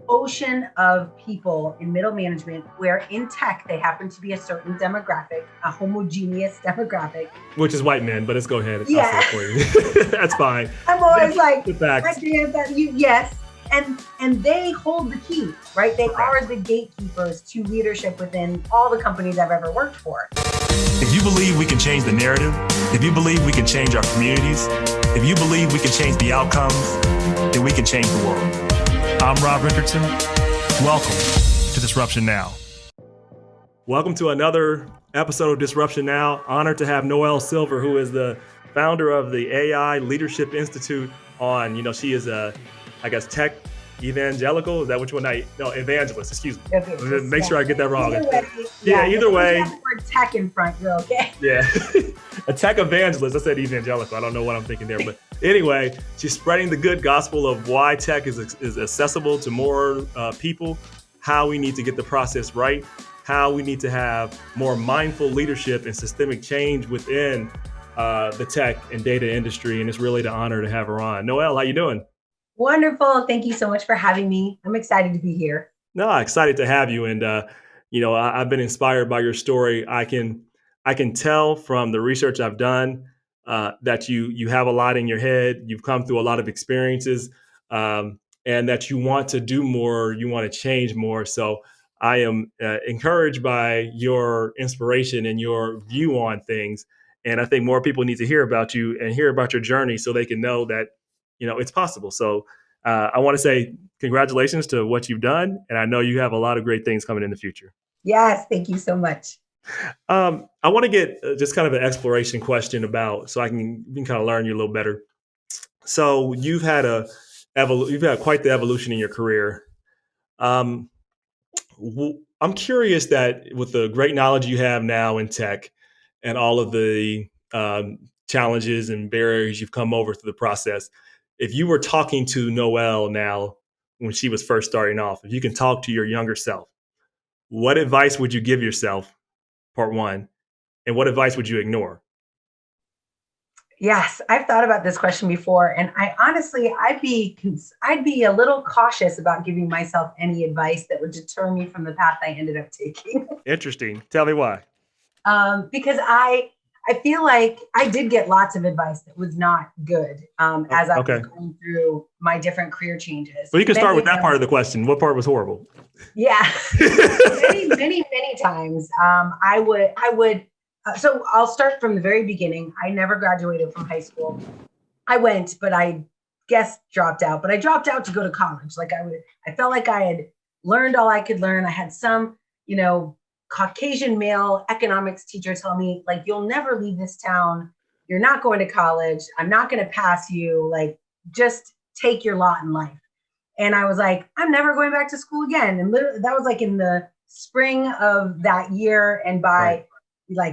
ocean of people in middle management where in tech, they happen to be a certain demographic, a homogeneous demographic. Which is white men, but let's go ahead. I'll say Yeah. it for you. That's fine. I'm always like, The I facts. did that. Yes. And they hold the key, right? They Correct. are the gatekeepers to leadership within all the companies I've ever worked for. If you believe we can change the narrative, if you believe we can change our communities, if you believe we can change the outcomes, then we can change the world. I'm Rob Richardson. Welcome to Disruption Now. Welcome to another episode of Disruption Now. Honored to have Noelle Silver, who is the founder of the AI Leadership Institute on. She is a, tech evangelical. Is that which one? No, evangelist. Excuse me. Make sure I get that wrong. Either way. If you have the word tech in front, you're okay. Yeah. A tech evangelist. I said evangelical. I don't know what I'm thinking there. But anyway, she's spreading the good gospel of why tech is accessible to more people, how we need to get the process right, how we need to have more mindful leadership and systemic change within the tech and data industry. And it's really an honor to have her on. Noelle, how you doing? Wonderful. Thank you so much for having me. I'm excited to be here. No, excited to have you. And, I've been inspired by your story. I can tell from the research I've done that you have a lot in your head. You've come through a lot of experiences and that you want to do more. You want to change more. So I am encouraged by your inspiration and your view on things. And I think more people need to hear about you and hear about your journey so they can know that, it's possible. So I want to say congratulations to what you've done. And I know you have a lot of great things coming in the future. Yes, thank you so much. I want to get just kind of an exploration question about, so we can kind of learn you a little better. So you've had quite the evolution in your career. I'm curious that with the great knowledge you have now in tech and all of the challenges and barriers you've come over through the process, if you were talking to Noelle now when she was first starting off, if you can talk to your younger self, what advice would you give yourself, part one, and what advice would you ignore? Yes, I've thought about this question before, and I'd be a little cautious about giving myself any advice that would deter me from the path I ended up taking. Interesting. Tell me why. Because I feel like I did get lots of advice that was not good as I was going through my different career changes. Well, you can start with that part of the question. What part was horrible? Yeah, many times. So I'll start from the very beginning. I never graduated from high school. I went, but I dropped out. But I dropped out to go to college. I felt like I had learned all I could learn. I had some, Caucasian male economics teacher tell me, like, you'll never leave this town. You're not going to college. I'm not going to pass you. Like, just take your lot in life. And I was like, I'm never going back to school again. And literally, that was like in the spring of that year. And by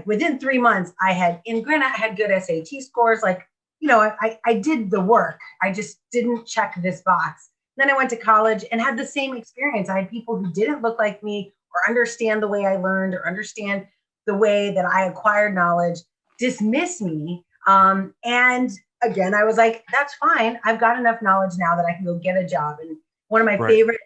within 3 months, I had good SAT scores. I did the work. I just didn't check this box. Then I went to college and had the same experience. I had people who didn't look like me or understand the way I learned or understand the way that I acquired knowledge dismiss me. And again, I was like, that's fine. I've got enough knowledge now that I can go get a job. And one of my favorite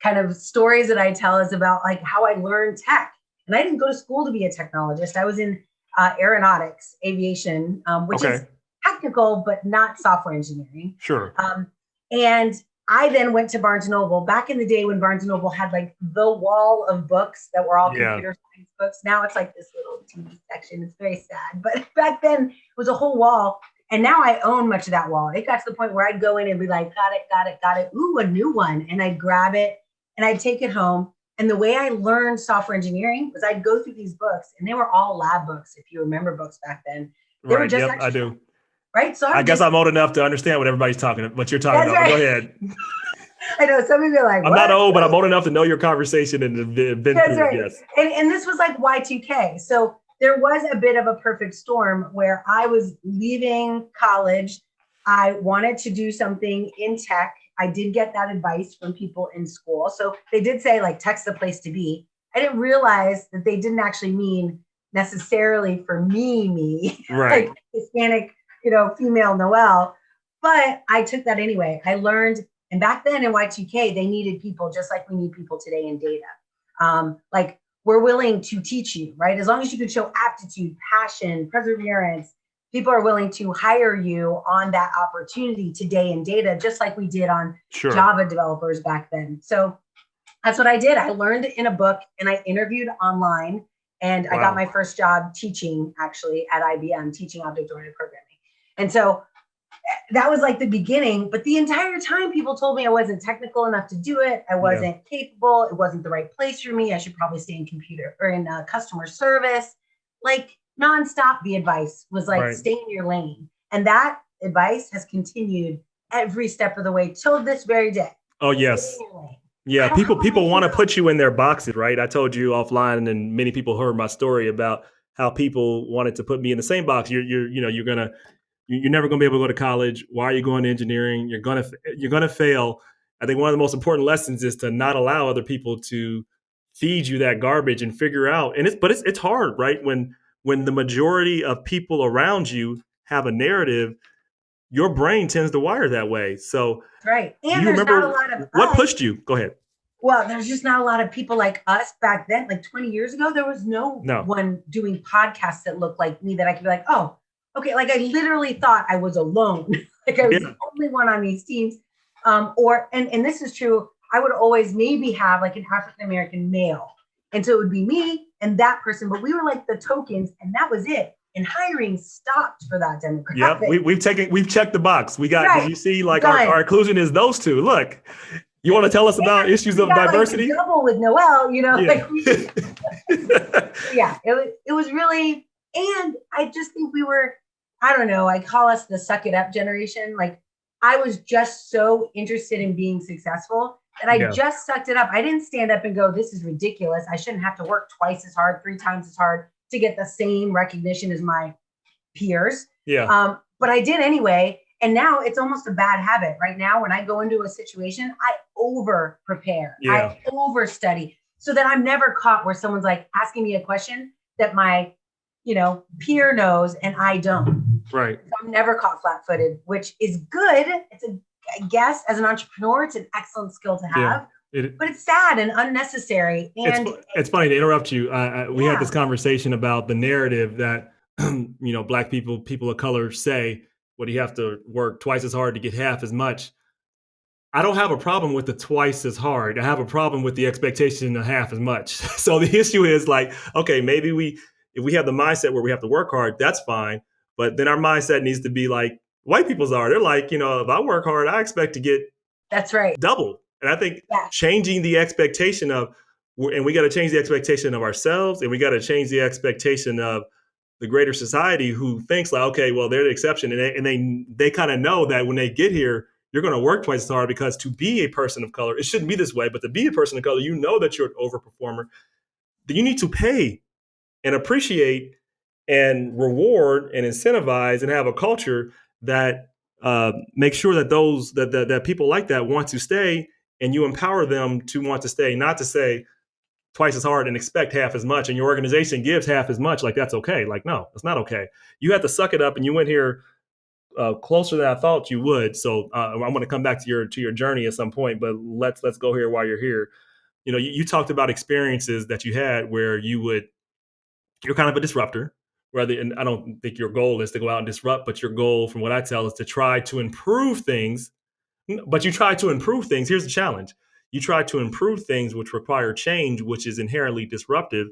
kind of stories that I tell is about like how I learned tech. And I didn't go to school to be a technologist. I was in aeronautics, aviation, which is technical, but not software engineering. Sure. And I then went to Barnes & Noble back in the day when Barnes & Noble had like the wall of books that were all computer science books. Now it's like this little TV section. It's very sad. But back then it was a whole wall. And now I own much of that wall. It got to the point where I'd go in and be like, got it. Ooh, a new one. And I'd grab it and I'd take it home. And the way I learned software engineering was I'd go through these books and they were all lab books. If you remember books back then, they were just I do. Right. So I guess I'm old enough to understand what everybody's what you're talking about. Right. Go ahead. I know some of you are like, I'm not old, but I'm old enough to know your conversation and have been through it. Yes. And this was like Y2K. So there was a bit of a perfect storm where I was leaving college. I wanted to do something in tech. I did get that advice from people in school. So they did say like, tech's the place to be. I didn't realize that they didn't actually mean necessarily for me, right. Like Hispanic, female Noelle. But I took that anyway. I learned And back then in Y2K, they needed people just like we need people today in data. Like, we're willing to teach you, right? As long as you can show aptitude, passion, perseverance, people are willing to hire you on that opportunity today in data, just like we did on Java developers back then. So that's what I did. I learned in a book and I interviewed online, and I got my first job teaching, actually, at IBM, teaching object-oriented programming. And so that was like the beginning, but the entire time people told me I wasn't technical enough to do it. I wasn't capable. It wasn't the right place for me. I should probably stay in computer or in customer service. Like, nonstop, the advice was like, stay in your lane. And that advice has continued every step of the way till this very day. Oh, yes. Yeah, people want to put you in their boxes, right? I told you offline, and many people heard my story about how people wanted to put me in the same box. You're never going to be able to go to college. Why are you going to engineering? You're going to fail. I think one of the most important lessons is to not allow other people to feed you that garbage and figure out. And it's hard, right? When the majority of people around you have a narrative, your brain tends to wire that way. So right. And there's not a lot of what pushed you? Go ahead. Well, there's just not a lot of people like us back then. Like 20 years ago, there was no one doing podcasts that looked like me that I could be like, oh, okay. Like, I literally thought I was alone. Like, I was the only one on these teams. And this is true. I would always maybe have like an African-American male. And so it would be me and that person, but we were like the tokens, and that was it. And hiring stopped for that demographic. Yeah, we've checked the box. We got, you see, like our inclusion is those two. Look, you want to tell us about issues of diversity? Like, double with Noelle, it was really, and I just think we were, I don't know, I call us the suck it up generation. Like, I was just so interested in being successful that I just sucked it up. I didn't stand up and go, this is ridiculous. I shouldn't have to work twice as hard, 3 times as hard to get the same recognition as my peers. But I did anyway. And now it's almost a bad habit. Right now, when I go into a situation, I over prepare. I over study so that I'm never caught where someone's like asking me a question that my, peer knows and I don't. Right. So I'm never caught flat-footed, which is good. I guess as an entrepreneur, it's an excellent skill to have. But it's sad and unnecessary. And it's funny to interrupt you. We had this conversation about the narrative that, Black people of color say, well, you have to work twice as hard to get half as much. I don't have a problem with the twice as hard. I have a problem with the expectation of half as much. So the issue is like, okay, maybe if we have the mindset where we have to work hard, that's fine. But then our mindset needs to be like white people's are. They're like, if I work hard, I expect to get double. And I think changing the expectation of, and we got to change the expectation of ourselves, and we got to change the expectation of the greater society who thinks like, okay, well, they're the exception. And they kind of know that when they get here, you're going to work twice as hard, because to be a person of color, it shouldn't be this way, but to be a person of color, that you're an overperformer, that you need to pay and appreciate and reward and incentivize and have a culture that makes sure that those that people like that want to stay, and you empower them to want to stay, not to say twice as hard and expect half as much, and your organization gives half as much. Like, that's okay. Like, no, it's not okay. You have to suck it up, and you went here closer than I thought you would. So I'm going to come back to your journey at some point, but let's go here while you're here. You talked about experiences that you had where you're kind of a disruptor, and I don't think your goal is to go out and disrupt, but your goal, from what I tell, is to try to improve things. But you try to improve things. Here's the challenge. You try to improve things which require change, which is inherently disruptive.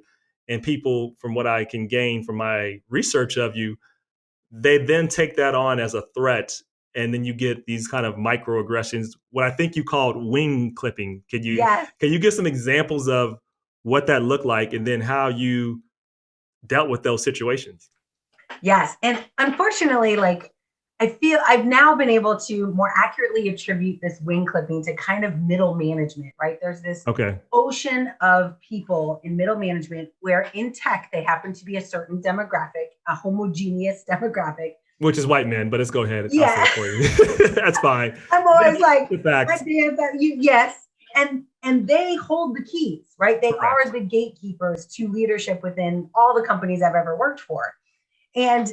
And people, from what I can gain from my research of you, they then take that on as a threat. And then you get these kind of microaggressions, what I think you called wing clipping. Can you give some examples of what that looked like, and then how you dealt with those situations? Yes. And unfortunately, like, I feel I've now been able to more accurately attribute this wing clipping to kind of middle management, right? There's this ocean of people in middle management where in tech, they happen to be a certain demographic, a homogeneous demographic. Which is white men, but let's go ahead. I'll say it for you. That's fine. I'm always like, yes. And they hold the keys, right? They are the gatekeepers to leadership within all the companies I've ever worked for. And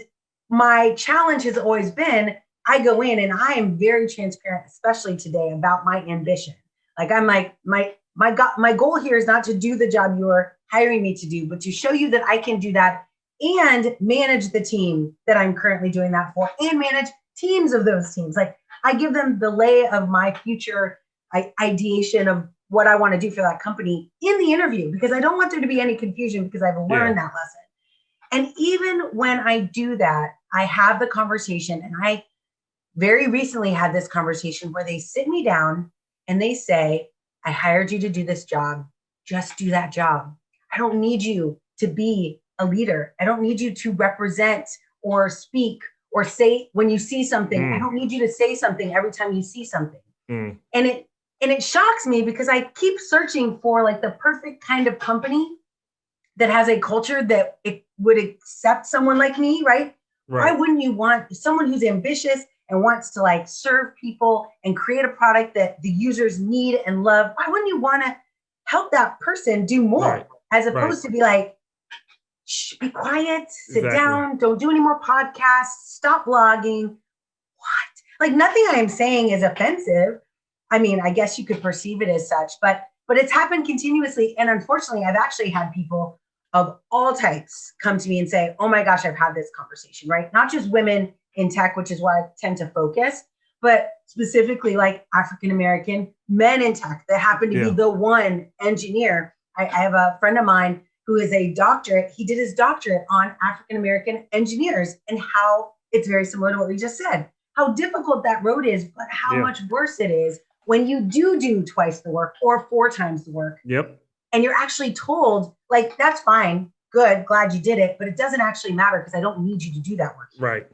my challenge has always been I go in and I am very transparent, especially today, about my ambition. Like I'm like, my goal here is not to do the job you're hiring me to do, but to show you that I can do that and manage the team that I'm currently doing that for and manage teams of those teams. Like I give them the lay of my future ideation of what I want to do for that company in the interview, because I don't want there to be any confusion because I've learned that lesson. And even when I do that, I have the conversation, and I very recently had this conversation where they sit me down and they say, I hired you to do this job. Just do that job. I don't need you to be a leader. I don't need you to represent or speak or say when you see something. I don't need you to say something every time you see something. And it shocks me because I keep searching for like the perfect kind of company that has a culture that it would accept someone like me, right? Why wouldn't you want someone who's ambitious and wants to like serve people and create a product that the users need and love? Why wouldn't you want to help that person do more as opposed to be like, shh, be quiet, sit down, don't do any more podcasts, stop blogging. What? Like nothing I am saying is offensive. I mean, I guess you could perceive it as such, but it's happened continuously. And unfortunately, I've actually had people of all types come to me and say, oh my gosh, I've had this conversation, right? Not just women in tech, which is where I tend to focus, but specifically like African-American men in tech that happen to be the one engineer. I have a friend of mine who is a doctorate. He did his doctorate on African-American engineers and how it's very similar to what we just said, how difficult that road is, but how much worse it is when you do twice the work or 4 times the work. And you're actually told, like, that's fine, good, glad you did it, but it doesn't actually matter because I don't need you to do that work.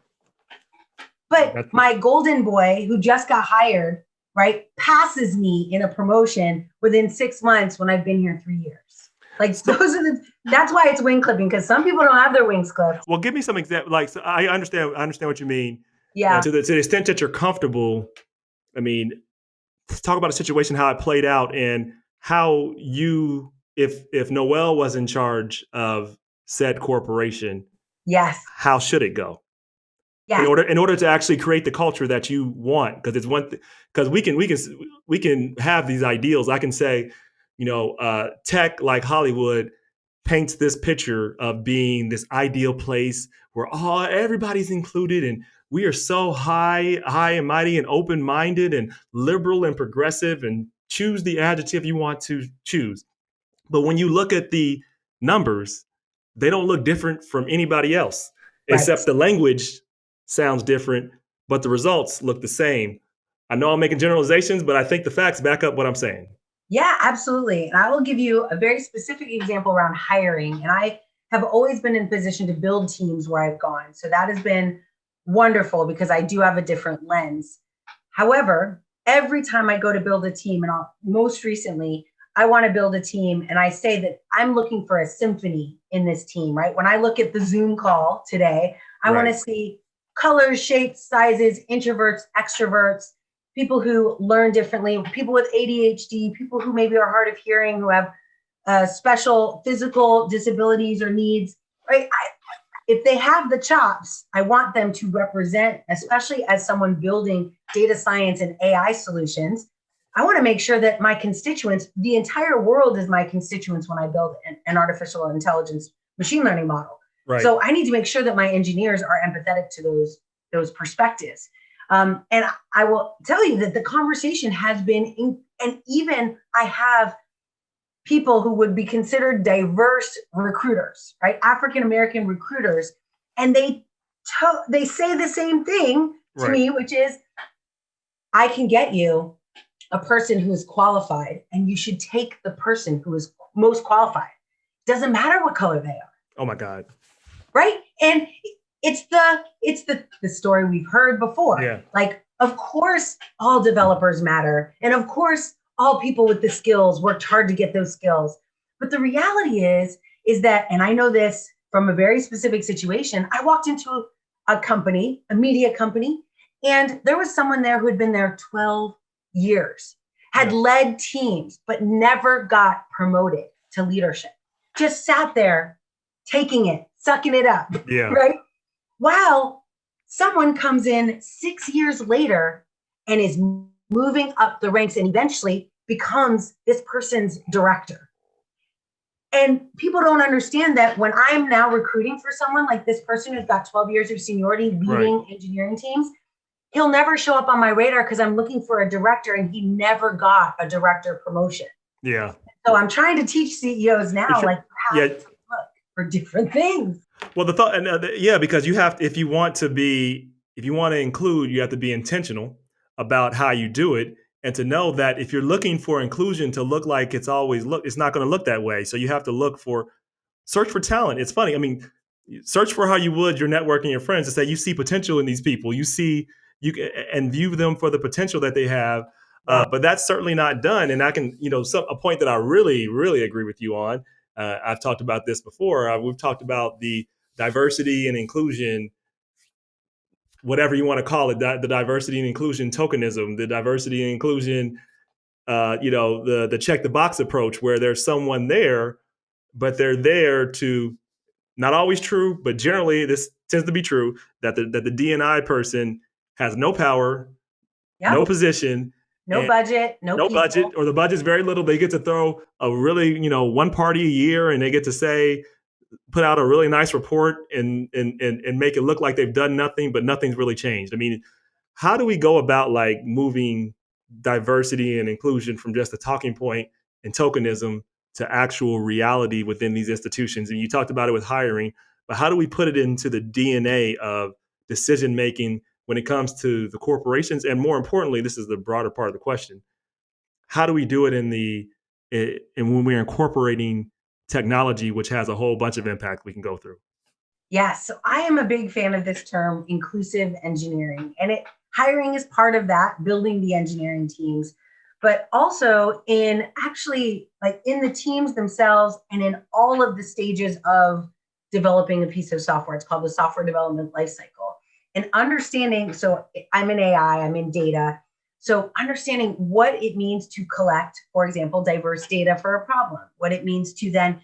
But my golden boy who just got hired, right, passes me in a promotion within 6 months when I've been here 3 years. Like that's why it's wing clipping, because some people don't have their wings clipped. Well, give me some example. Like, so I understand what you mean. Yeah. To the extent that you're comfortable, I mean, talk about a situation, how it played out, and how you, if Noelle was in charge of said corporation, how should it go? In order to actually create the culture that you want, because it's one because we can have these ideals. I can say, tech like Hollywood paints this picture of being this ideal place where everybody's included and we are so high and mighty and open-minded and liberal and progressive, and choose the adjective you want to choose. But when you look at the numbers, they don't look different from anybody else, except the language sounds different, but the results look the same. I know I'm making generalizations, but I think the facts back up what I'm saying. Yeah, absolutely. And I will give you a very specific example around hiring. And I have always been in position to build teams where I've gone. So that has been wonderful because I do have a different lens. However, every time I go to build a team, and most recently, I want to build a team, and I say that I'm looking for a symphony in this team, right? When I look at the Zoom call today, I want to see colors, shapes, sizes, introverts, extroverts, people who learn differently, people with ADHD, people who maybe are hard of hearing, who have special physical disabilities or needs, right? If they have the chops, I want them to represent, especially as someone building data science and AI solutions. I want to make sure that my constituents, the entire world is my constituents when I build an artificial intelligence machine learning model. So I need to make sure that my engineers are empathetic to those perspectives. And I will tell you that the conversation has been, and even I have people who would be considered diverse recruiters, right? African-American recruiters. And they say the same thing to me, which is, I can get you a person who is qualified, and you should take the person who is most qualified. Doesn't matter what color they are. Oh my God. Right? And it's the story we've heard before. Like, of course, all developers matter. And of course, all people with the skills worked hard to get those skills. But the reality is that, and I know this from a very specific situation, I walked into a company, a media company, and there was someone there who had been there 12 years, had led teams, but never got promoted to leadership. Just sat there taking it, sucking it up, right? While someone comes in 6 years later and is moving up the ranks and eventually becomes this person's director. And people don't understand that when I'm now recruiting for someone like this person who's got 12 years of seniority leading engineering teams, he'll never show up on my radar because I'm looking for a director and he never got a director promotion. Yeah. So I'm trying to teach CEOs now, like, how to look for different things. Well, the thought, because you have, if you want to include, you have to be intentional about how you do it, and to know that if you're looking for inclusion to look like it's not going to look that way. So you have to search for talent. It's funny. I mean, search for how you would your network and your friends to say you see potential in these people. And view them for the potential that they have. But that's certainly not done. And I can, a point that I really, really agree with you on. I've talked about this before. We've talked about the diversity and inclusion, whatever you want to call it, the diversity and inclusion tokenism, the diversity and inclusion, the check the box approach, where there's someone there, but they're there to, not always true, but generally this tends to be true, that the D&I person has no power, no position, no budget, no budget, or the budget's very little. They get to throw a really, one party a year, and they get to say, put out a really nice report and make it look like they've done nothing, but nothing's really changed. I mean, how do we go about like moving diversity and inclusion from just a talking point and tokenism to actual reality within these institutions? And you talked about it with hiring, but how do we put it into the DNA of decision making when it comes to the corporations? And more importantly, this is the broader part of the question: how do we do it and when we're incorporating technology, which has a whole bunch of impact we can go through? Yeah, so I am a big fan of this term, inclusive engineering, and hiring is part of that, building the engineering teams, but also in actually like in the teams themselves and in all of the stages of developing a piece of software. It's called the software development lifecycle. And understanding, so I'm in AI, I'm in data. So understanding what it means to collect, for example, diverse data for a problem, what it means to then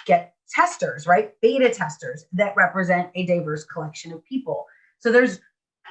get testers, right? Beta testers that represent a diverse collection of people. So there's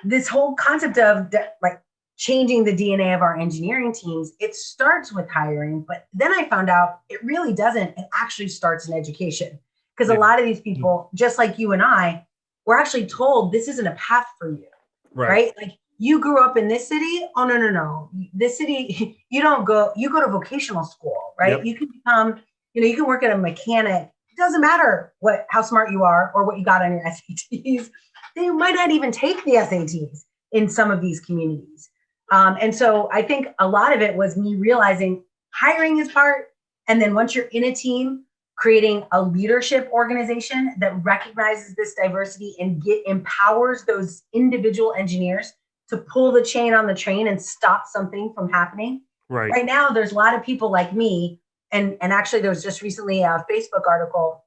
this whole concept of like changing the DNA of our engineering teams. It starts with hiring, but then I found out it really doesn't. It actually starts in education, because a lot of these people, just like you and I, were actually told this isn't a path for you, right? Like, you grew up in this city. Oh, no. This city, you go to vocational school, right? Yep. You can become, you can work at a mechanic. It doesn't matter how smart you are or what you got on your SATs. They might not even take the SATs in some of these communities. And so I think a lot of it was me realizing hiring is part. And then once you're in a team, creating a leadership organization that recognizes this diversity and empowers those individual engineers to pull the chain on the train and stop something from happening. Right now, there's a lot of people like me, and actually there was just recently a Facebook article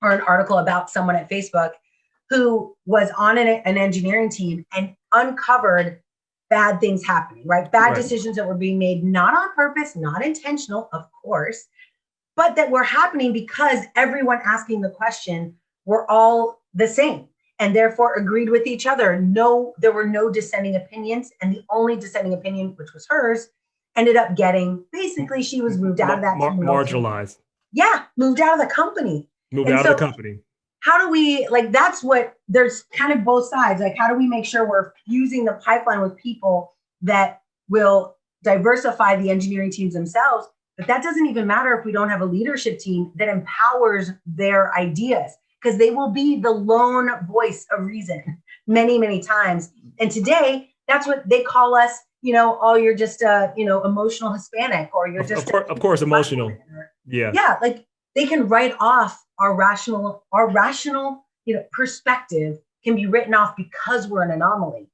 or an article about someone at Facebook who was on an engineering team and uncovered bad things happening, right? Bad decisions that were being made, not on purpose, not intentional, of course, but that were happening because everyone asking the question were all the same and therefore agreed with each other. No, there were no dissenting opinions. And the only dissenting opinion, which was hers, ended up getting, basically she was moved out of that team. Marginalized. Yeah, moved out of the company. How do we, there's kind of both sides. Like, how do we make sure we're fusing the pipeline with people that will diversify the engineering teams themselves? But that doesn't even matter if we don't have a leadership team that empowers their ideas, because they will be the lone voice of reason many, many times. And today, that's what they call us, oh, you're just emotional Hispanic, or you're just of course emotional. Yeah, like they can write off our rational, perspective can be written off because we're an anomaly.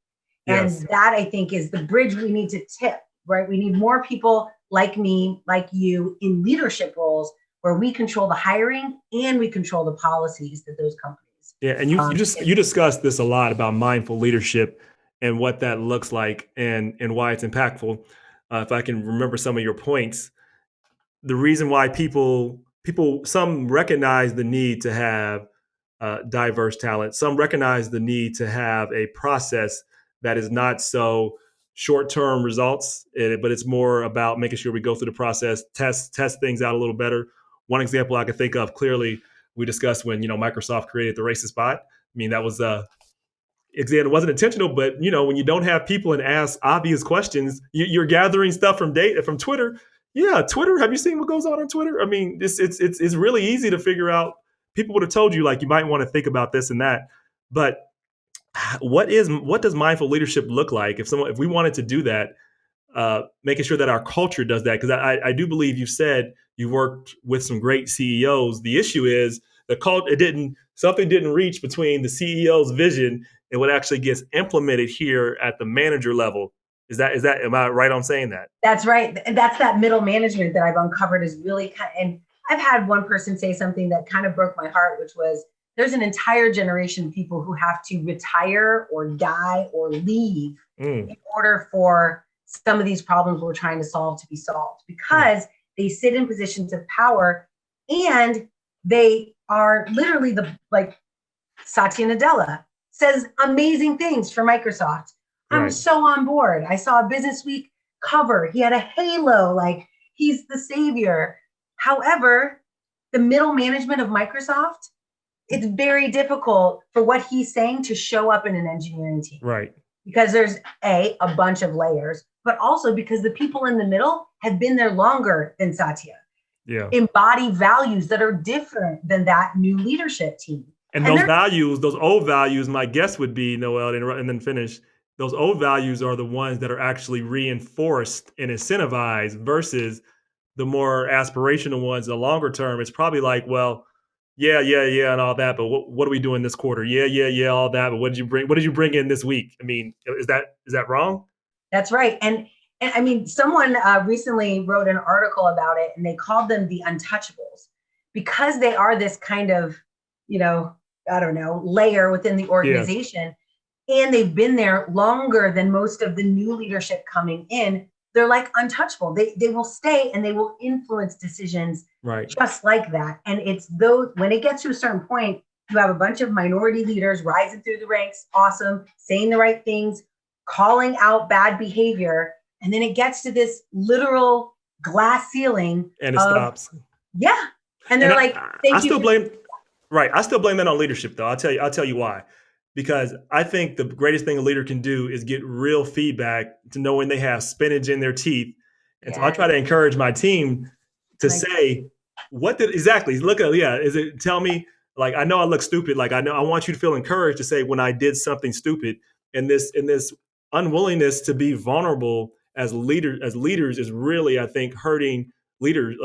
Yes. And that, I think, is the bridge we need to tip, right? We need more people like me, like you, in leadership roles where we control the hiring and we control the policies that those companies. Yeah, and you discussed this a lot about mindful leadership and what that looks like and why it's impactful. If I can remember some of your points, the reason why some recognize the need to have diverse talent. Some recognize the need to have a process that is not so short-term results, but it's more about making sure we go through the process, test things out a little better. One example I could think of clearly, we discussed when Microsoft created the racist bot. I mean, that was again, it wasn't intentional, but when you don't have people and ask obvious questions, you're gathering stuff from data from Twitter. Yeah, Twitter. Have you seen what goes on Twitter? I mean, it's really easy to figure out. People would have told you like you might want to think about this and that, but what does mindful leadership look like if we wanted to do that? Making sure that our culture does that, because I do believe you said you worked with some great CEOs. The issue is something didn't reach between the CEO's vision and what actually gets implemented here at the manager level. Am I right on saying that? That's right. And that's that middle management that I've uncovered is really and I've had one person say something that kind of broke my heart, which was there's an entire generation of people who have to retire or die or leave in order for some of these problems we're trying to solve to be solved, because they sit in positions of power and they are literally Satya Nadella says amazing things for Microsoft. I'm so on board. I saw a Business Week cover. He had a halo, like he's the savior. However, the middle management of Microsoft, it's very difficult for what he's saying to show up in an engineering team. Right. Because there's a bunch of layers, but also because the people in the middle have been there longer than Satya. Yeah. Embody values that are different than that new leadership team. And those values, those old values, my guess would be, Noelle, and then finish, those old values are the ones that are actually reinforced and incentivized versus the more aspirational ones. The longer term, it's probably like, well, yeah, and all that, but what are we doing this quarter? Yeah, all that. But what did you bring in this week? I mean, is that wrong? That's right. And I mean, someone recently wrote an article about it, and they called them the untouchables because they are this kind of, layer within the organization. Yes. And they've been there longer than most of the new leadership coming in. They're like untouchable. They will stay and they will influence decisions just like that. And it's those, when it gets to a certain point, you have a bunch of minority leaders rising through the ranks, awesome, saying the right things, calling out bad behavior. And then it gets to this literal glass ceiling. And it stops. Yeah. And they're I still blame that on leadership, though. I'll tell you why. Because I think the greatest thing a leader can do is get real feedback to know when they have spinach in their teeth. And so I try to encourage my team to say, tell me, like, I know I look stupid. Like, I want you to feel encouraged to say when I did something stupid. And this unwillingness to be vulnerable as leaders is really, I think, hurting leaders.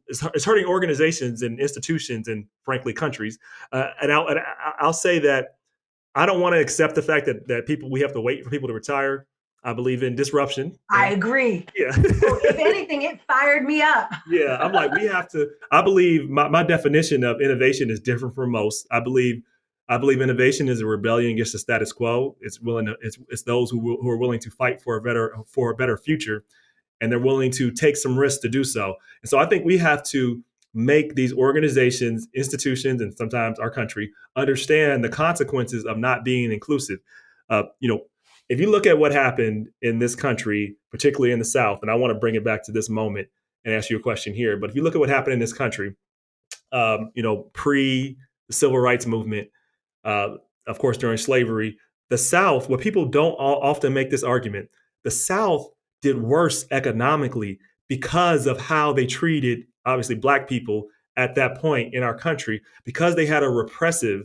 It's hurting organizations and institutions and frankly, countries. And I'll say that I don't want to accept the fact that we have to wait for people to retire. I believe in disruption. I agree. Yeah. Well, if anything, it fired me up. Yeah. I'm like, I believe my definition of innovation is different from most. I believe innovation is a rebellion against the status quo. It's those who are willing to fight for a better future, and they're willing to take some risks to do so. And so I think we have to make these organizations, institutions, and sometimes our country understand the consequences of not being inclusive. If you look at what happened in this country, particularly in the South, and I want to bring it back to this moment and ask you a question here, but if you look at what happened in this country, pre the civil rights movement, of course, during slavery, the South, what people don't often make this argument, the South did worse economically because of how they treated, obviously, Black people at that point in our country. Because they had a repressive,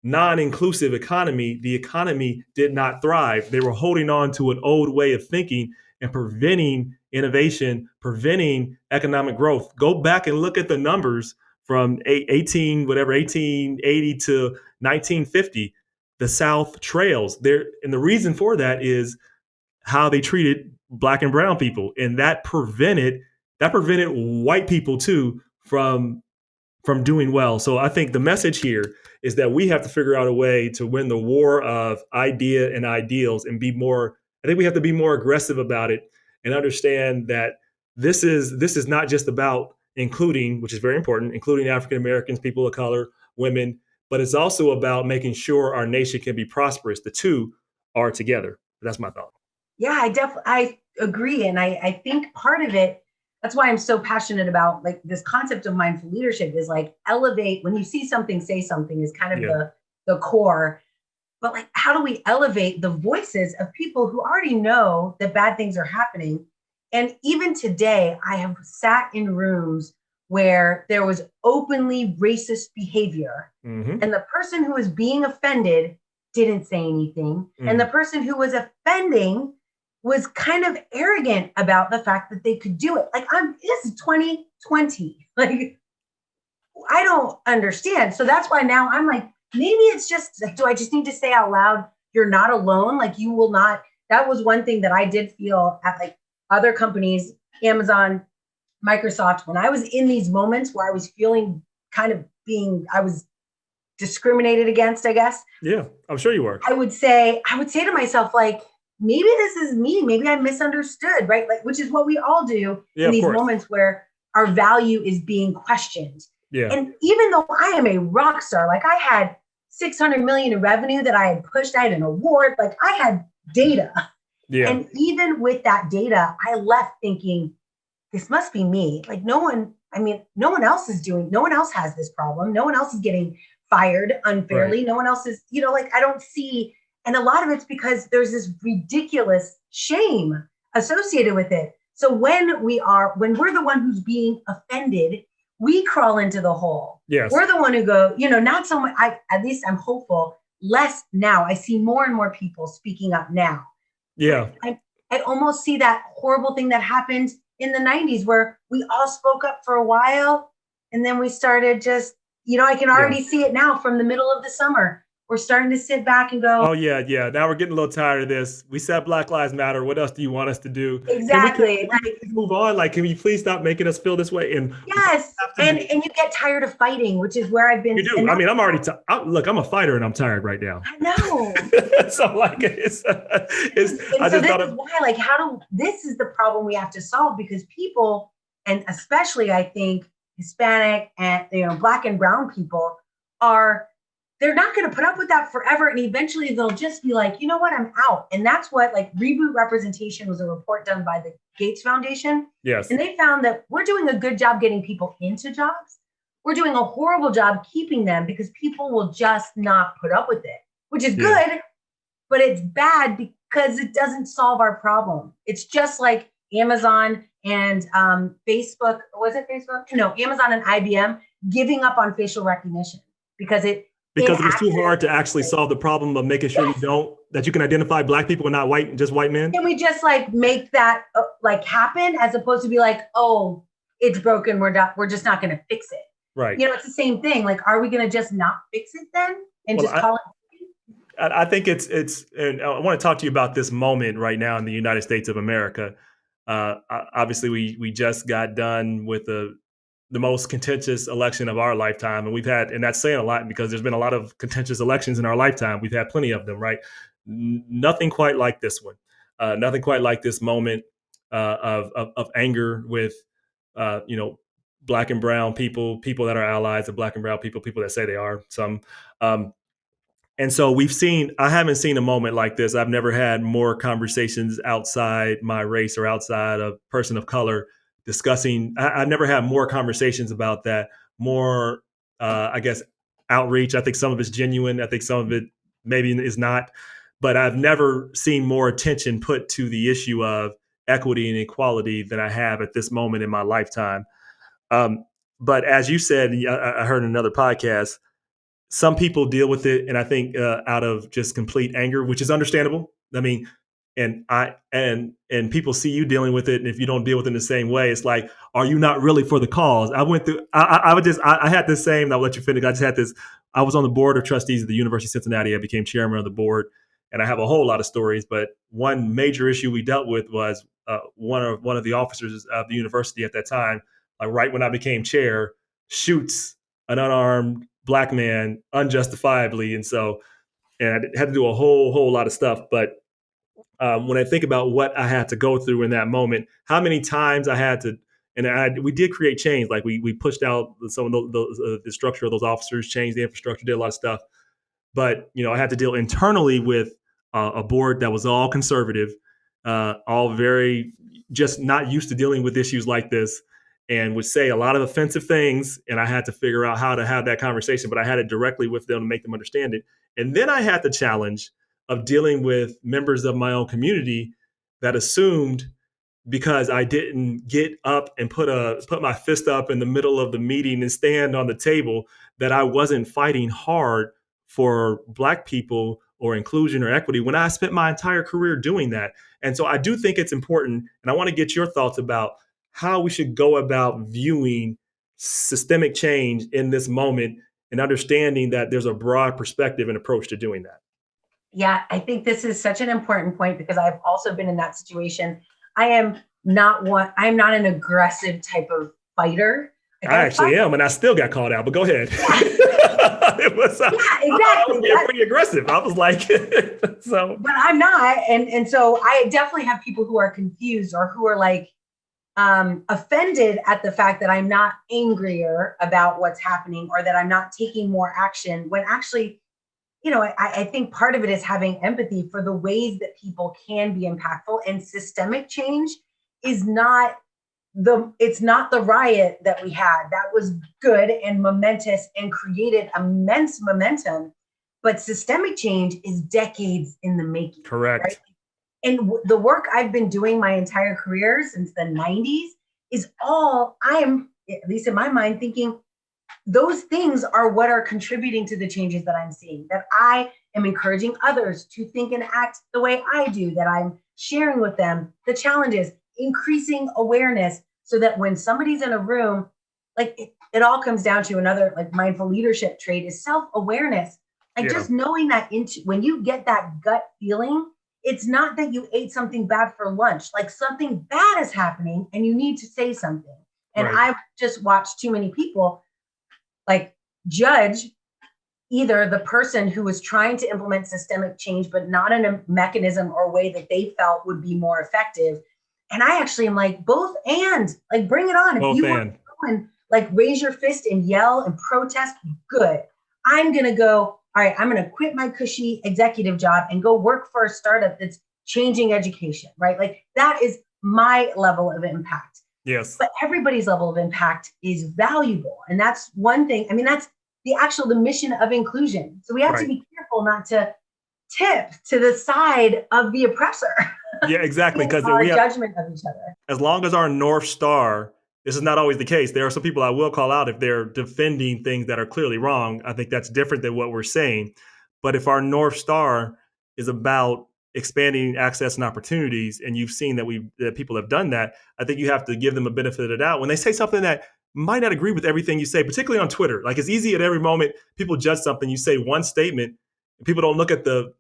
non-inclusive economy, the economy did not thrive. They were holding on to an old way of thinking and preventing innovation, preventing economic growth. Go back and look at the numbers from 1880 to 1950. The South trails there. And the reason for that is how they treated Black and brown people. And that prevented white people too from doing well. So I think the message here is that we have to figure out a way to win the war of idea and ideals and I think we have to be more aggressive about it and understand that this is not just about including, which is very important, including African Americans, people of color, women, but it's also about making sure our nation can be prosperous. The two are together. That's my thought. Yeah, I agree. And I think part of it, that's why I'm so passionate about like this concept of mindful leadership is like elevate when you see something, say something is kind of the core. But like, how do we elevate the voices of people who already know that bad things are happening? And even today, I have sat in rooms where there was openly racist behavior, and the person who was being offended didn't say anything. And the person who was offending was kind of arrogant about the fact that they could do it. Like, this is 2020. Like, I don't understand. So that's why now I'm like, maybe it's just like, do I just need to say out loud, you're not alone? Like, you will not. That was one thing that I did feel at like other companies, Amazon, Microsoft, when I was in these moments where I was feeling kind of I was discriminated against, I guess. Yeah, I'm sure you were. I would say to myself, like, maybe this is me. Maybe I misunderstood, right? Like, which is what we all do in these moments where our value is being questioned. Yeah. And even though I am a rock star, like I had 600 million in revenue that I had pushed, I had an award, like I had data. Yeah. And even with that data, I left thinking, this must be me. Like no one else has this problem. No one else is getting fired unfairly. Right. No one else is, like I don't see. And a lot of it's because there's this ridiculous shame associated with it. So when we're the one who's being offended, we crawl into the hole. Yes. We're the one who go, not so much. At least I'm hopeful. Less now. I see more and more people speaking up now. Yeah. I almost see that horrible thing that happened in the 90s where we all spoke up for a while and then we started just, I can already see it now from the middle of the summer. We're starting to sit back and go, oh, yeah. Now we're getting a little tired of this. We said Black Lives Matter. What else do you want us to do? Exactly. Can we move on? Like, can you please stop making us feel this way? And yes. And you get tired of fighting, which is where I've been. You do. I mean, I'm already, look, I'm a fighter and I'm tired right now. I know. So like, this is why, like, this is the problem we have to solve because people, and especially I think Hispanic and, Black and brown people they're not going to put up with that forever. And eventually they'll just be like, you know what, I'm out. And that's what like Reboot Representation was a report done by the Gates Foundation. Yes. And they found that we're doing a good job getting people into jobs. We're doing a horrible job keeping them because people will just not put up with it, which is good, but it's bad because it doesn't solve our problem. It's just like Amazon and Facebook. Was it Facebook? No, Amazon and IBM giving up on facial recognition because it was too hard to actually solve the problem of making sure that you can identify Black people and not just white men. Can we just like make that happen as opposed to be like, oh, it's broken. We're just not going to fix it. Right. It's the same thing. Like, are we going to just not fix it then and call it? I think it's, and I want to talk to you about this moment right now in the United States of America. Obviously, we just got done with the most contentious election of our lifetime. And that's saying a lot because there's been a lot of contentious elections in our lifetime. We've had plenty of them, right? Nothing quite like this one. Nothing quite like this moment of anger with, Black and brown people that are allies of Black and brown people that say they are some. And so I haven't seen a moment like this. I've never had more conversations outside my race or outside of person of color discussing. I've never had more conversations about that, more, I guess, outreach. I think some of it's genuine. I think some of it maybe is not, but I've never seen more attention put to the issue of equity and equality than I have at this moment in my lifetime. But as you said, I heard in another podcast, some people deal with it, and I think out of just complete anger, which is understandable. I mean, and people see you dealing with it, and if you don't deal with it in the same way, it's like, are you not really for the cause? I had this same. I'll let you finish. I just had this. I was on the board of trustees of the University of Cincinnati. I became chairman of the board, and I have a whole lot of stories. But one major issue we dealt with was one of the officers of the university at that time, like right when I became chair, shoots an unarmed Black man unjustifiably. And I had to do a whole lot of stuff. But when I think about what I had to go through in that moment, how many times I had to, And we did create change. Like we pushed out some of the structure of those officers, changed the infrastructure, did a lot of stuff. But, I had to deal internally with a board that was all conservative, all very just not used to dealing with issues like this, and would say a lot of offensive things. And I had to figure out how to have that conversation, but I had it directly with them to make them understand it. And then I had the challenge of dealing with members of my own community that assumed because I didn't get up and put my fist up in the middle of the meeting and stand on the table that I wasn't fighting hard for Black people or inclusion or equity when I spent my entire career doing that. And so I do think it's important, and I want to get your thoughts about how we should go about viewing systemic change in this moment and understanding that there's a broad perspective and approach to doing that. Yeah, I think this is such an important point because I've also been in that situation. I'm not an aggressive type of fighter. I actually am, and I still got called out, but go ahead. It was, yeah, exactly. I was being pretty aggressive. I was like, so. But I'm not. And so I definitely have people who are confused or who are like offended at the fact that I'm not angrier about what's happening or that I'm not taking more action when actually, I think part of it is having empathy for the ways that people can be impactful, and systemic change is it's not the riot that we had. That was good and momentous and created immense momentum, but systemic change is decades in the making. Correct. Right? And the work I've been doing my entire career since the 90s is I'm, at least in my mind, thinking those things are what are contributing to the changes that I'm seeing, that I am encouraging others to think and act the way I do, that I'm sharing with them the challenges, increasing awareness so that when somebody's in a room, like it all comes down to another like mindful leadership trait is self-awareness. Like just knowing that when you get that gut feeling, it's not that you ate something bad for lunch, like something bad is happening and you need to say something. And I've just watched too many people like judge either the person who was trying to implement systemic change, but not in a mechanism or way that they felt would be more effective. And I actually am like, both and, like, bring it on. If you want to go and like raise your fist and yell and protest, good. I'm going to go, all right, I'm going to quit my cushy executive job and go work for a startup that's changing education, right? Like that is my level of impact. Yes. But everybody's level of impact is valuable. And that's one thing. I mean, that's the mission of inclusion. So we have to be careful not to tip to the side of the oppressor. Yeah, exactly. Because our judgment of each other. As long as our North Star, this is not always the case. There are some people I will call out if they're defending things that are clearly wrong. I think that's different than what we're saying. But if our North Star is about expanding access and opportunities, and you've seen that people have done that, I think you have to give them a benefit of the doubt when they say something that might not agree with everything you say, particularly on Twitter. Like it's easy at every moment, people judge something. You say one statement, and people don't look at the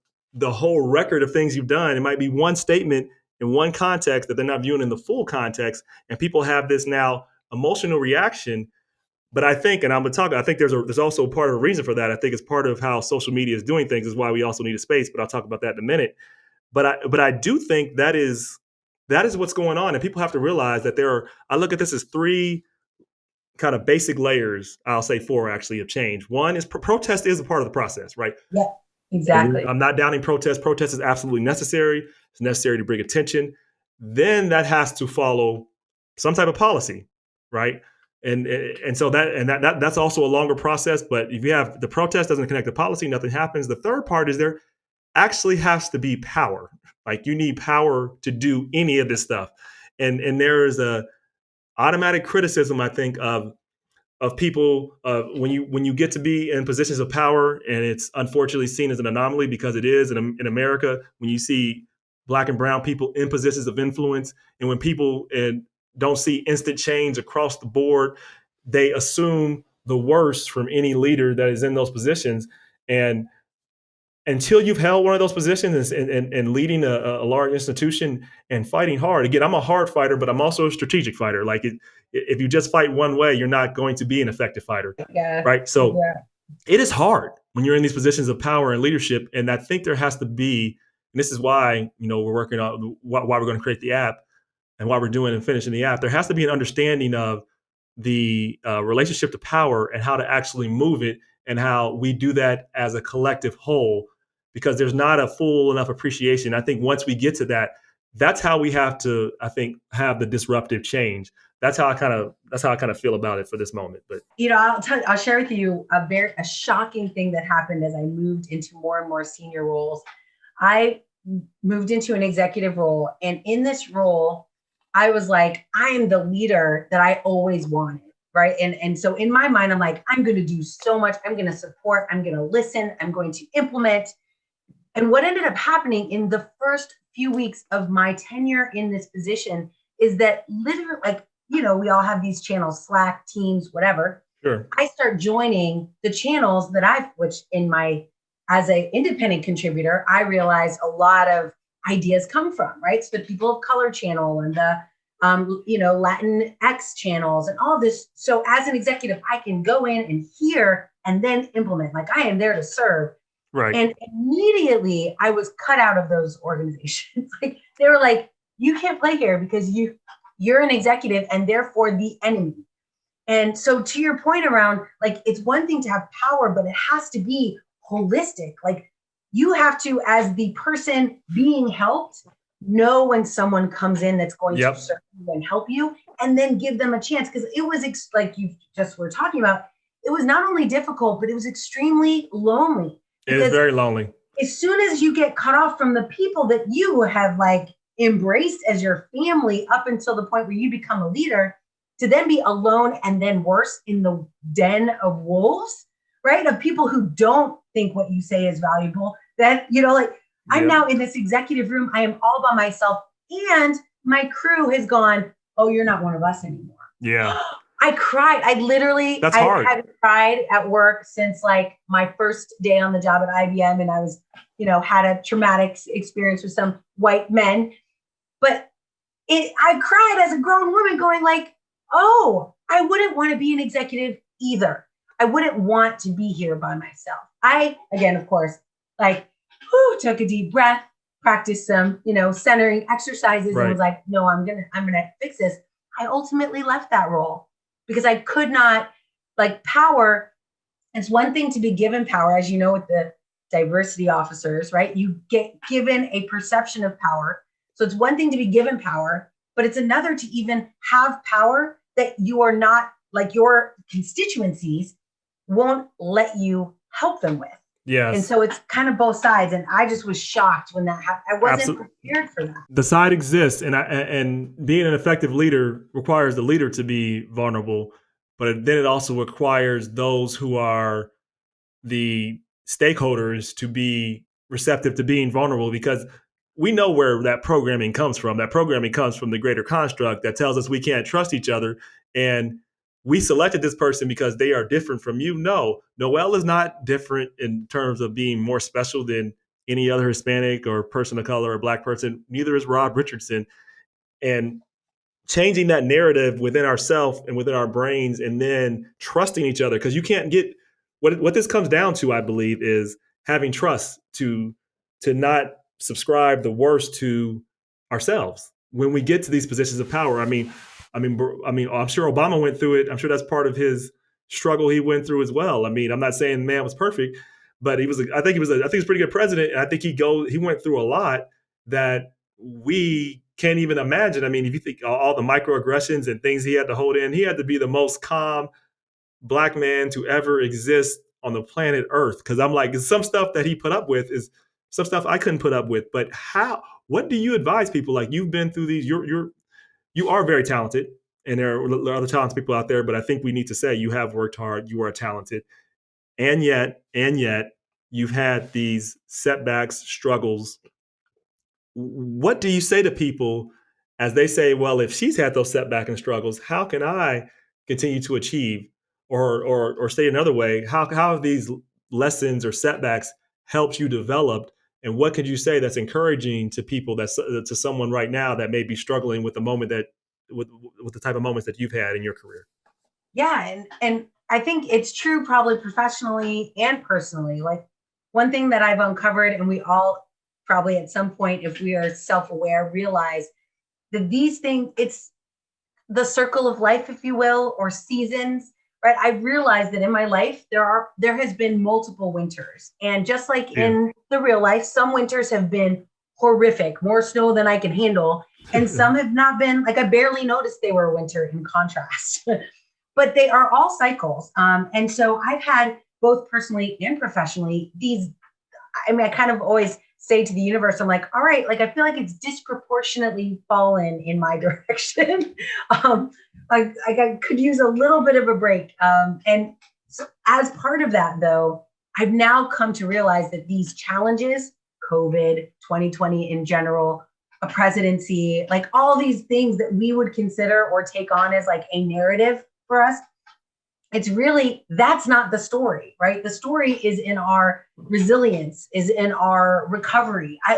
whole record of things you've done. It might be one statement in one context that they're not viewing in the full context, and people have this now emotional reaction. But I think, and I'm going to talk, I think there's also part of a reason for that. I think it's part of how social media is doing things is why we also need a space, but I'll talk about that in a minute. But I do think that is what's going on. And people have to realize that I look at this as three kind of basic layers, I'll say four actually, of change. One is protest is a part of the process, right? Yeah, exactly. And I'm not downing protest. Protest is absolutely necessary. It's necessary to bring attention. Then that has to follow some type of policy, right? And so that's also a longer process. But if you have the protest doesn't connect to policy, nothing happens. The third part is there actually has to be power. Like you need power to do any of this stuff. And there is a automatic criticism, I think, of people when you get to be in positions of power, and it's unfortunately seen as an anomaly because it is in America, when you see Black and brown people in positions of influence, and when people don't see instant change across the board, they assume the worst from any leader that is in those positions. And until you've held one of those positions and leading a large institution and fighting hard. Again, I'm a hard fighter, but I'm also a strategic fighter. Like if you just fight one way, you're not going to be an effective fightor. Yeah. Right. So It is hard when you're in these positions of power and leadership. And I think there has to be, and this is why, we're working on why we're going to create the app. and why we're doing and finishing the app, there has to be an understanding of the relationship to power and how to actually move it, and how we do that as a collective whole, because there's not a full enough appreciation. I think once we get to that, that's how we have to, I think, have the disruptive change. That's how I kind of feel about it for this moment. But I'll share with you a shocking thing that happened as I moved into more and more senior roles. I moved into an executive role, and in this role, I was like, I am the leader that I always wanted, right? And so in my mind, I'm like, I'm going to do so much. I'm going to support. I'm going to listen. I'm going to implement. And what ended up happening in the first few weeks of my tenure in this position is that literally, like, we all have these channels, Slack, Teams, whatever. sure. I start joining the channels that which as an independent contributor, I realize a lot of ideas come from, right? So the People of Color channel and the, Latin X channels and all this. So as an executive, I can go in and hear and then implement. Like, I am there to serve. Right. And immediately I was cut out of those organizations. Like, they were like, you can't play here because you're an executive and therefore the enemy. And so to your point around, like, it's one thing to have power, but it has to be holistic. Like, you have to, as the person being helped, know when someone comes in that's going to serve you and help you, and then give them a chance. Because it was like you just were talking about, it was not only difficult, but it was extremely lonely. It is very lonely. As soon as you get cut off from the people that you have like embraced as your family up until the point where you become a leader, to then be alone and then worse in the den of wolves, right? Of people who don't think what you say is valuable. That, I'm now in this executive room. I am all by myself, and my crew has gone, oh, you're not one of us anymore. Yeah. I cried. That's hard. I haven't cried at work since like my first day on the job at IBM. And I was, had a traumatic experience with some white men. But I cried as a grown woman going like, oh, I wouldn't want to be an executive either. I wouldn't want to be here by myself. Again, of course, took a deep breath, practiced some, centering exercises, and was like, no, I'm gonna fix this. I ultimately left that role because I could not, power. It's one thing to be given power, as you know, with the diversity officers, right? You get given a perception of power. So it's one thing to be given power, but it's another to even have power that you are not, like, your constituencies won't let you help them with. Yes. And so it's kind of both sides. And I just was shocked when that happened. I wasn't prepared for that. The side exists, and being an effective leader requires the leader to be vulnerable, but then it also requires those who are the stakeholders to be receptive to being vulnerable, because we know where that programming comes from. That programming comes from the greater construct that tells us we can't trust each other. And we selected this person because they are different from you. No, Noelle is not different in terms of being more special than any other Hispanic or person of color or Black person. Neither is Rob Richardson. And changing that narrative within ourselves and within our brains, and then trusting each other, because you can't get what this comes down to, I believe, is having trust to not subscribe the worst to ourselves when we get to these positions of power. I mean, I'm sure Obama went through it. I'm sure that's part of his struggle he went through as well. I mean, I'm not saying the man was perfect, but I think he was a pretty good president. And I think he went through a lot that we can't even imagine. I mean, if you think all the microaggressions and things he had to hold in, he had to be the most calm Black man to ever exist on the planet Earth. Because I'm like, some stuff that he put up with is some stuff I couldn't put up with. But what do you advise people? Like, you've been through these, you are very talented, and there are other talented people out there, but I think we need to say you have worked hard, you are talented, and yet you've had these setbacks, struggles. What do you say to people as they say, well, if she's had those setbacks and struggles, how can I continue to achieve? Or say another way, how have these lessons or setbacks helped you develop? And what could you say that's encouraging to people, to someone right now that may be struggling with the moment with the type of moments that you've had in your career? Yeah. And I think it's true probably professionally and personally. Like, one thing that I've uncovered, and we all probably at some point, if we are self-aware, realize that these things, it's the circle of life, if you will, or seasons, right? I realized that in my life, there has been multiple winters. And just like in the real life, some winters have been horrific, more snow than I can handle. And some have not been, like I barely noticed they were a winter in contrast. But they are all cycles. And so I've had both personally and professionally I kind of always say to the universe, I'm like, all right, like I feel like it's disproportionately fallen in my direction. I could use a little bit of a break. And so as part of that, though, I've now come to realize that these challenges, COVID, 2020 in general, a presidency, like all these things that we would consider or take on as like a narrative for us, it's really, that's not the story, right? The story is in our resilience, is in our recovery. I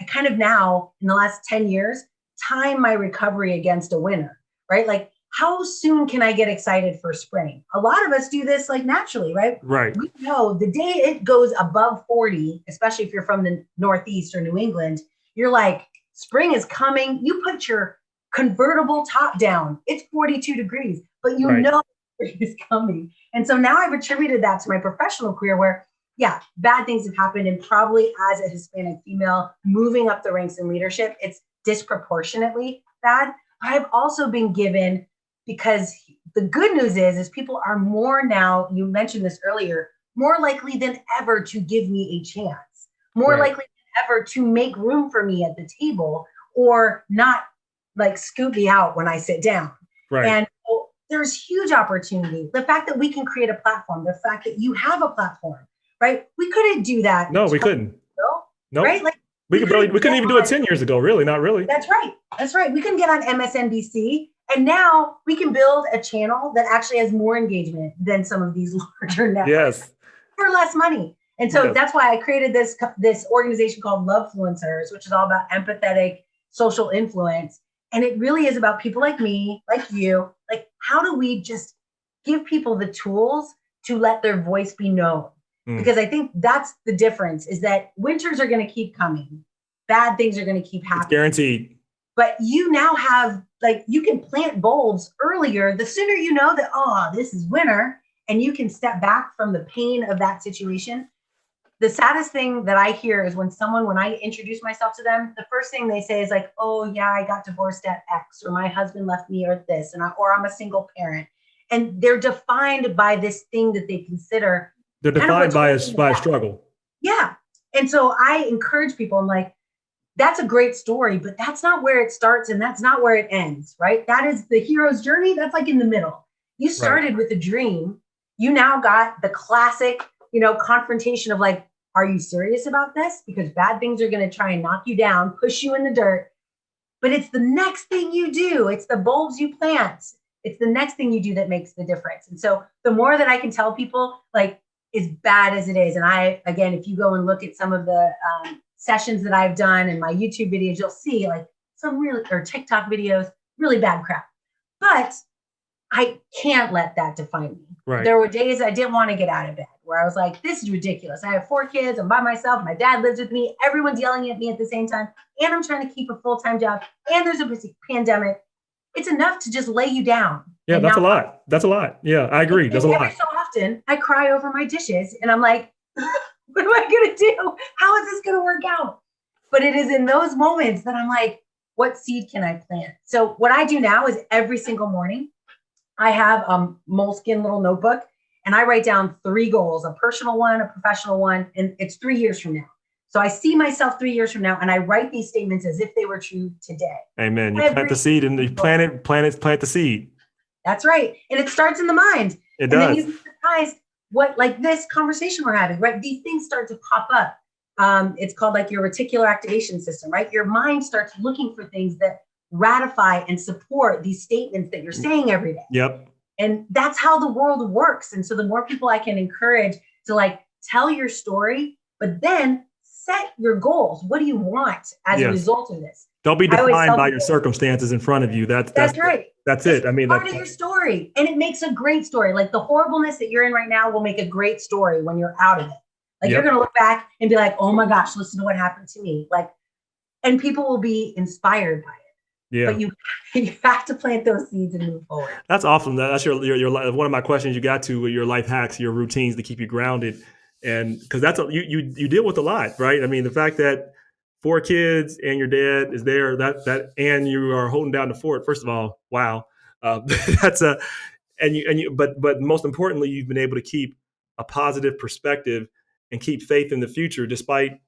kind of now, in the last 10 years, time my recovery against a winter, right? Like, how soon can I get excited for spring? A lot of us do this like naturally, right? Right. We know the day it goes above 40, especially if you're from the Northeast or New England, you're like, spring is coming. You put your convertible top down. It's 42 degrees, but you know spring is coming. And so now I've attributed that to my professional career where, yeah, bad things have happened. And probably as a Hispanic female moving up the ranks in leadership, it's disproportionately bad. But I've also been given, because the good news is people are more now, you mentioned this earlier, more likely than ever to give me a chance, more likely than ever to make room for me at the table or not like scoop me out when I sit down. Right. And so there's huge opportunity. The fact that we can create a platform, the fact that you have a platform, right? We couldn't do that. No, we couldn't. No, right? Like we couldn't even do it 10 years ago, really, not really. That's right. That's right. We couldn't get on MSNBC. And now we can build a channel that actually has more engagement than some of these larger networks for less money. And so that's why I created this organization called Lovefluencers, which is all about empathetic social influence. And it really is about people like me, like you, like how do we just give people the tools to let their voice be known? Because I think that's the difference, is that winters are going to keep coming. Bad things are going to keep happening. It's guaranteed. But you now have, like, you can plant bulbs earlier. The sooner you know that, oh, this is winter, and you can step back from the pain of that situation. The saddest thing that I hear is when I introduce myself to them, the first thing they say is like, oh yeah, I got divorced at X, or my husband left me, or this, or I'm a single parent. And they're defined by this thing that they consider. They're defined by a struggle. Yeah. And so I encourage people, I'm like, that's a great story, but that's not where it starts and that's not where it ends, right? That is the hero's journey. That's like in the middle. You started with a dream. You now got the classic, confrontation of like, are you serious about this? Because bad things are going to try and knock you down, push you in the dirt. But it's the next thing you do. It's the bulbs you plant. It's the next thing you do that makes the difference. And so the more that I can tell people, like, as bad as it is, and again, if you go and look at some of the sessions that I've done and my YouTube videos, you'll see like or TikTok videos, really bad crap. But I can't let that define me. Right. There were days I didn't want to get out of bed where I was like, this is ridiculous. I have 4 kids. I'm by myself. My dad lives with me. Everyone's yelling at me at the same time. And I'm trying to keep a full-time job. And there's a pandemic. It's enough to just lay you down. Yeah, that's a lot. That's a lot. Yeah, I agree. That's a lot. Every so often, I cry over my dishes and I'm like, what am I going to do? How is this going to work out? But it is in those moments that I'm like, what seed can I plant? So what I do now is every single morning, I have a moleskin little notebook and I write down 3 goals, a personal one, a professional one, and it's 3 years from now. So I see myself 3 years from now and I write these statements as if they were true today. Amen. You plant the seed and you plant the seed. That's right. And it starts in the mind. It does. And then you'd be surprised what, like this conversation we're having, right? These things start to pop up. It's called like your reticular activation system, right? Your mind starts looking for things that ratify and support these statements that you're saying every day. Yep. And that's how the world works. And so the more people I can encourage to like tell your story, but then set your goals. What do you want as a result of this? Don't be defined by your circumstances in front of you. That's right. That's it. I mean, part of your story. And it makes a great story. Like the horribleness that you're in right now will make a great story when you're out of it. Like you're going to look back and be like, oh my gosh, listen to what happened to me. Like, and people will be inspired by it. Yeah. but you have to plant those seeds and move forward. That's awesome. That's your one of my questions you got to with your life hacks, your routines to keep you grounded. And because you deal with a lot, right? I mean, the fact that 4 kids and your dad is there, that and you are holding down the fort. First of all, wow, uh, that's a but most importantly, you've been able to keep a positive perspective and keep faith in the future despite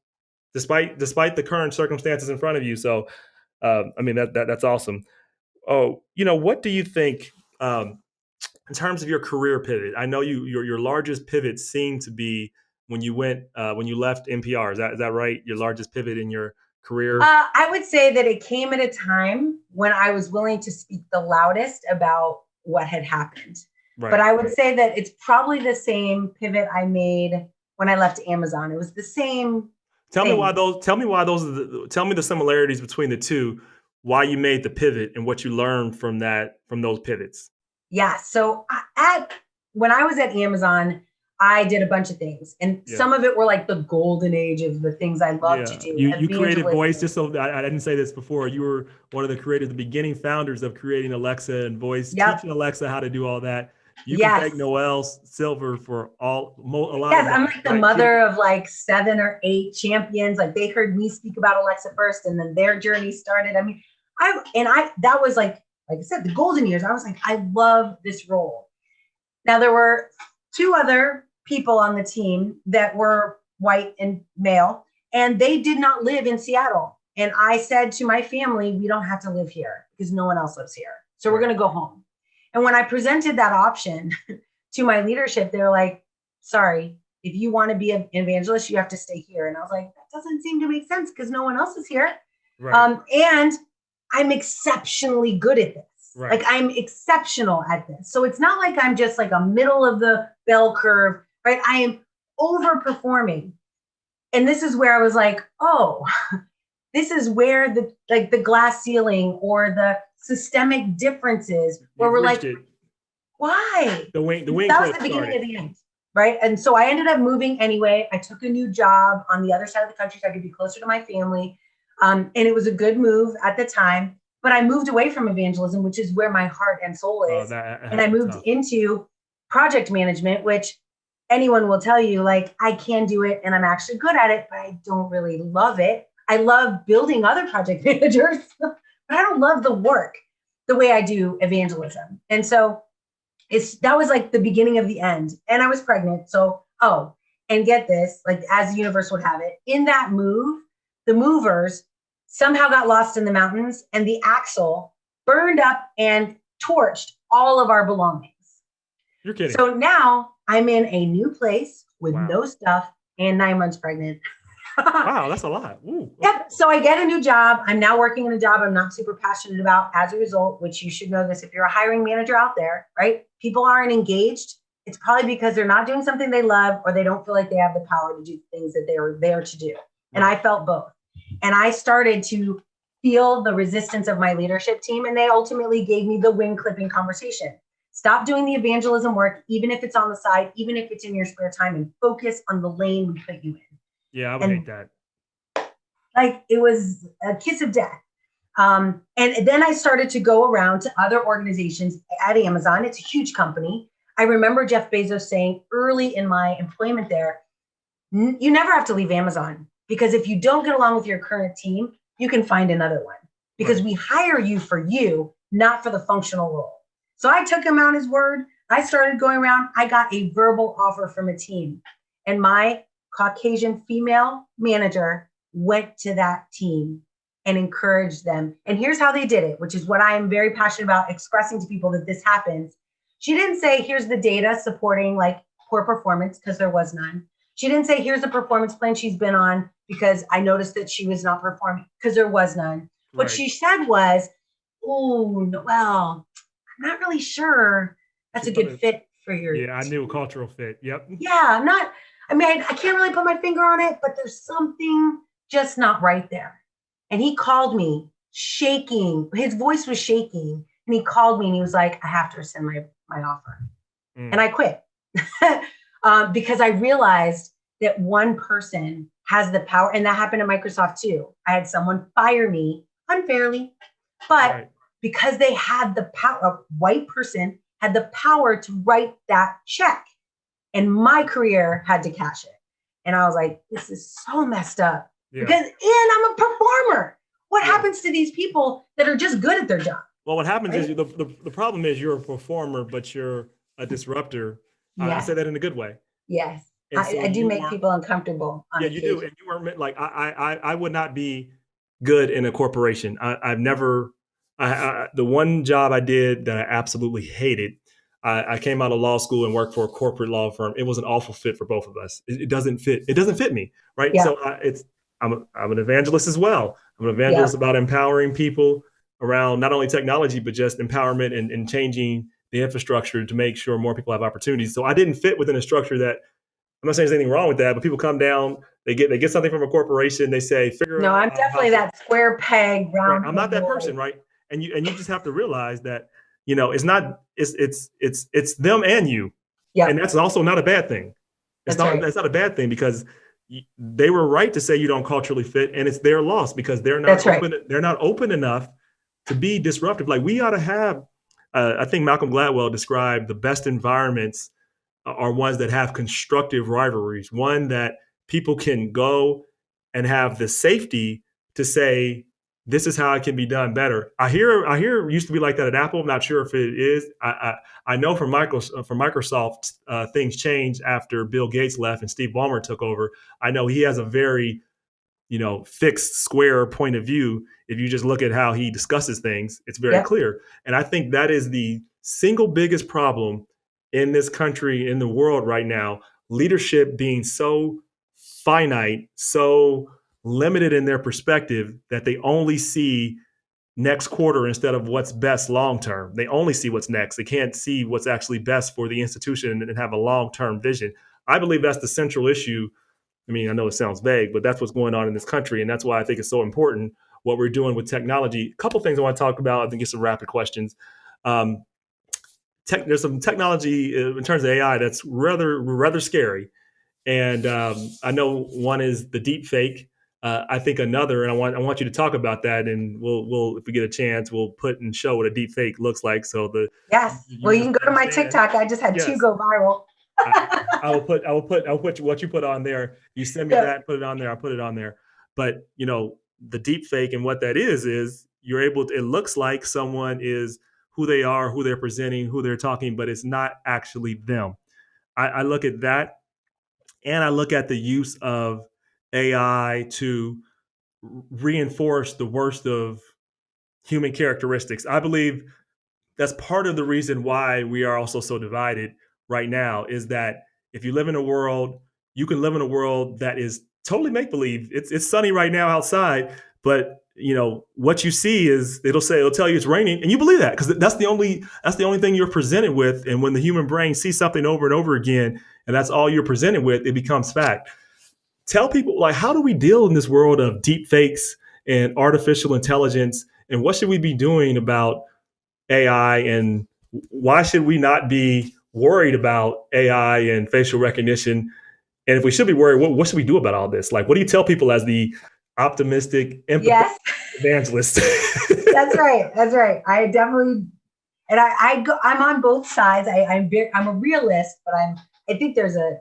the current circumstances in front of you. So, I mean that's awesome. Oh, what do you think in terms of your career pivot? I know your largest pivot seemed to be when you left NPR. Is that right? Your largest pivot in your career? I would say that it came at a time when I was willing to speak the loudest about what had happened. Right. But I would say that it's probably the same pivot I made when I left Amazon. It was the same. Tell me thing. why those. Tell me the similarities between the two. Why you made the pivot and what you learned from those pivots. Yeah. So when I was at Amazon, I did a bunch of things, and some of it were like the golden age of the things I love to do. You created voice. Just so I didn't say this before, you were one of the creators, the beginning founders of creating Alexa and voice, teaching Alexa how to do all that. You can thank Noelle Silver for a lot. Yes, I'm like the mother of like 7 or 8 champions. Like they heard me speak about Alexa first, and then their journey started. I mean, that was like I said, the golden years. I was like, I love this role. Now there were 2 other people on the team that were white and male, and they did not live in Seattle. And I said to my family, we don't have to live here because no one else lives here. So we're going to go home. And when I presented that option to my leadership, they were like, sorry, if you want to be an evangelist, you have to stay here. And I was like, that doesn't seem to make sense because no one else is here. Right. And I'm exceptionally good at this. Right. Like I'm exceptional at this. So it's not like I'm just like a middle of the bell curve, right? I am overperforming. And this is where I was like, oh, this is where the glass ceiling or the systemic differences where we're like, why? The wing that was the beginning of the end, right? And so I ended up moving anyway. I took a new job on the other side of the country so I could be closer to my family. And it was a good move at the time. But I moved away from evangelism, which is where my heart and soul is. And I moved into project management, which anyone will tell you, like, I can do it and I'm actually good at it, but I don't really love it. I love building other project managers, but I don't love the work the way I do evangelism. And so that was like the beginning of the end. And I was pregnant. So, and get this, like as the universe would have it, in that move, the movers somehow got lost in the mountains and the axle burned up and torched all of our belongings. You're kidding. So now I'm in a new place with no stuff and 9 months pregnant. Wow, that's a lot. Ooh. Yep. So I get a new job. I'm now working in a job I'm not super passionate about as a result, which you should know this if you're a hiring manager out there, right? People aren't engaged. It's probably because they're not doing something they love or they don't feel like they have the power to do things that they were there to do. And I felt both. And I started to feel the resistance of my leadership team, and they ultimately gave me the wing clipping conversation. Stop doing the evangelism work, even if it's on the side, even if it's in your spare time, and focus on the lane we put you in. Yeah, I would hate that. Like it was a kiss of death. And then I started to go around to other organizations at Amazon. It's a huge company. I remember Jeff Bezos saying early in my employment there, you never have to leave Amazon. Because if you don't get along with your current team, you can find another one because we hire you for you, not for the functional role. So I took him on his word. I started going around. I got a verbal offer from a team, and my Caucasian female manager went to that team and encouraged them. And here's how they did it, which is what I am very passionate about expressing to people that this happens. She didn't say, here's the data supporting like poor performance, because there was none. She didn't say, here's the performance plan she's been on because I noticed that she was not performing, because there was none. What she said was, oh, Noelle, I'm not really sure that's a good fit for your team. I knew a cultural fit. Yep. Yeah, I can't really put my finger on it, but there's something just not right there. And he called me shaking. His voice was shaking. And he called me and he was like, I have to rescind my offer. And I quit. Because I realized that one person has the power, and that happened at Microsoft too. I had someone fire me unfairly But because they had the power, a white person had the power to write that check, and my career had to cash it. And I was like, this is so messed up. Because, and I'm a performer. What happens to these people that are just good at their job? Well, what happens is the problem is you're a performer, but you're a disruptor. I say that in a good way. Yes. So I do make people uncomfortable. Yeah, you do. And you weren't like, I would not be good in a corporation. I've never, the one job I did that I absolutely hated, I came out of law school and worked for a corporate law firm. It was an awful fit for both of us. It doesn't fit. It doesn't fit me. Right. Yeah. So I'm an evangelist as well. I'm an evangelist about empowering people around not only technology, but just empowerment and changing the infrastructure to make sure more people have opportunities. So I didn't fit within a structure that, I'm not saying there's anything wrong with that, but people come down, they get something from a corporation, they say, figure out. No, I'm definitely that square peg, round. Right. I'm not that person, right? And you just have to realize that, it's not, it's them and you. Yeah. And that's also not a bad thing. That's not a bad thing, because they were right to say you don't culturally fit, and it's their loss because they're not they're not open enough to be disruptive. Like, we ought to have, I think Malcolm Gladwell described the best environments are ones that have constructive rivalries, one that people can go and have the safety to say, this is how it can be done better. I hear it used to be like that at Apple. I'm not sure if it is. I know from Microsoft, things changed after Bill Gates left and Steve Ballmer took over. I know he has a very, fixed square point of view. If you just look at how he discusses things, it's very clear. And I think that is the single biggest problem in this country, in the world right now, leadership being so finite, so limited in their perspective that they only see next quarter instead of what's best long term. They only see what's next. They can't see what's actually best for the institution and have a long-term vision. I believe that's the central issue. I mean, I know it sounds vague, but that's what's going on in this country. And that's why I think it's so important what we're doing with technology. A couple of things I want to talk about. I think get some rapid questions. There's some technology in terms of AI that's rather scary. And I know one is the deep fake. I think another, and I want you to talk about that, and we'll if we get a chance, we'll put and show what a deep fake looks like. So well, you can go to my TikTok. I just had 2 go viral. I will put what you put on there. You send me that, put it on there. I'll put it on there. But the deep fake and what that is you're able to, it looks like someone is who they are, who they're presenting, who they're talking, but it's not actually them. I look at that, and I look at the use of AI to reinforce the worst of human characteristics. I believe that's part of the reason why we are also so divided right now, is that if you live in a world, you can live in a world that is totally make-believe. It's sunny right now outside, but what you see is it'll tell you it's raining, and you believe that because that's the only thing you're presented with. And when the human brain sees something over and over again, and that's all you're presented with, it becomes fact. Tell people, like, how do we deal in this world of deep fakes and artificial intelligence, and what should we be doing about AI, and why should we not be worried about AI and facial recognition? And if we should be worried, what should we do about all this? Like, what do you tell people as the optimistic, empathetic evangelist? That's right. I definitely, and I'm on both sides. I'm a realist, but I think there's a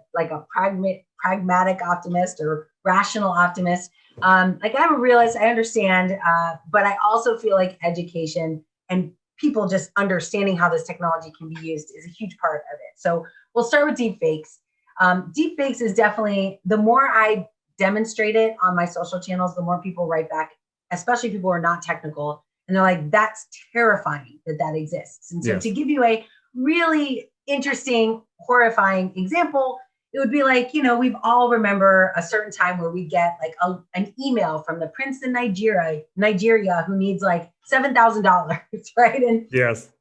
pragmatic optimist or rational optimist. I'm a realist. I understand, but I also feel like education and people just understanding how this technology can be used is a huge part of it. So we'll start with deep fakes. Deep fakes is definitely, the more I demonstrate it on my social channels, the more people write back, especially people who are not technical. And they're like, that's terrifying that exists. And so to give you a really interesting, horrifying example, it would be like, we've all remember a certain time where we get like an email from the prince in Nigeria who needs like $7,000, right? And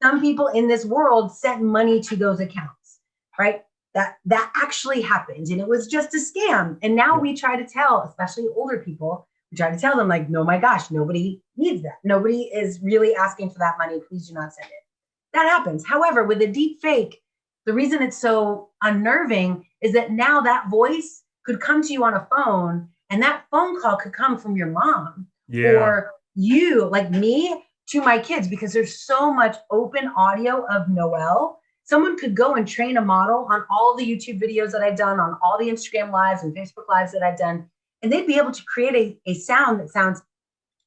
some people in this world sent money to those accounts, right? That actually happened, and it was just a scam. And now we try to tell, especially older people, we try to tell them like, no, my gosh, nobody needs that. Nobody is really asking for that money. Please do not send it. That happens. However, with a deep fake, the reason it's so unnerving is that now that voice could come to you on a phone, and that phone call could come from your mom or you, like me. to my kids because there's so much open audio of Noelle. Someone could go and train a model on all the YouTube videos that I've done, on all the Instagram lives and Facebook lives that I've done, and they'd be able to create a sound that sounds,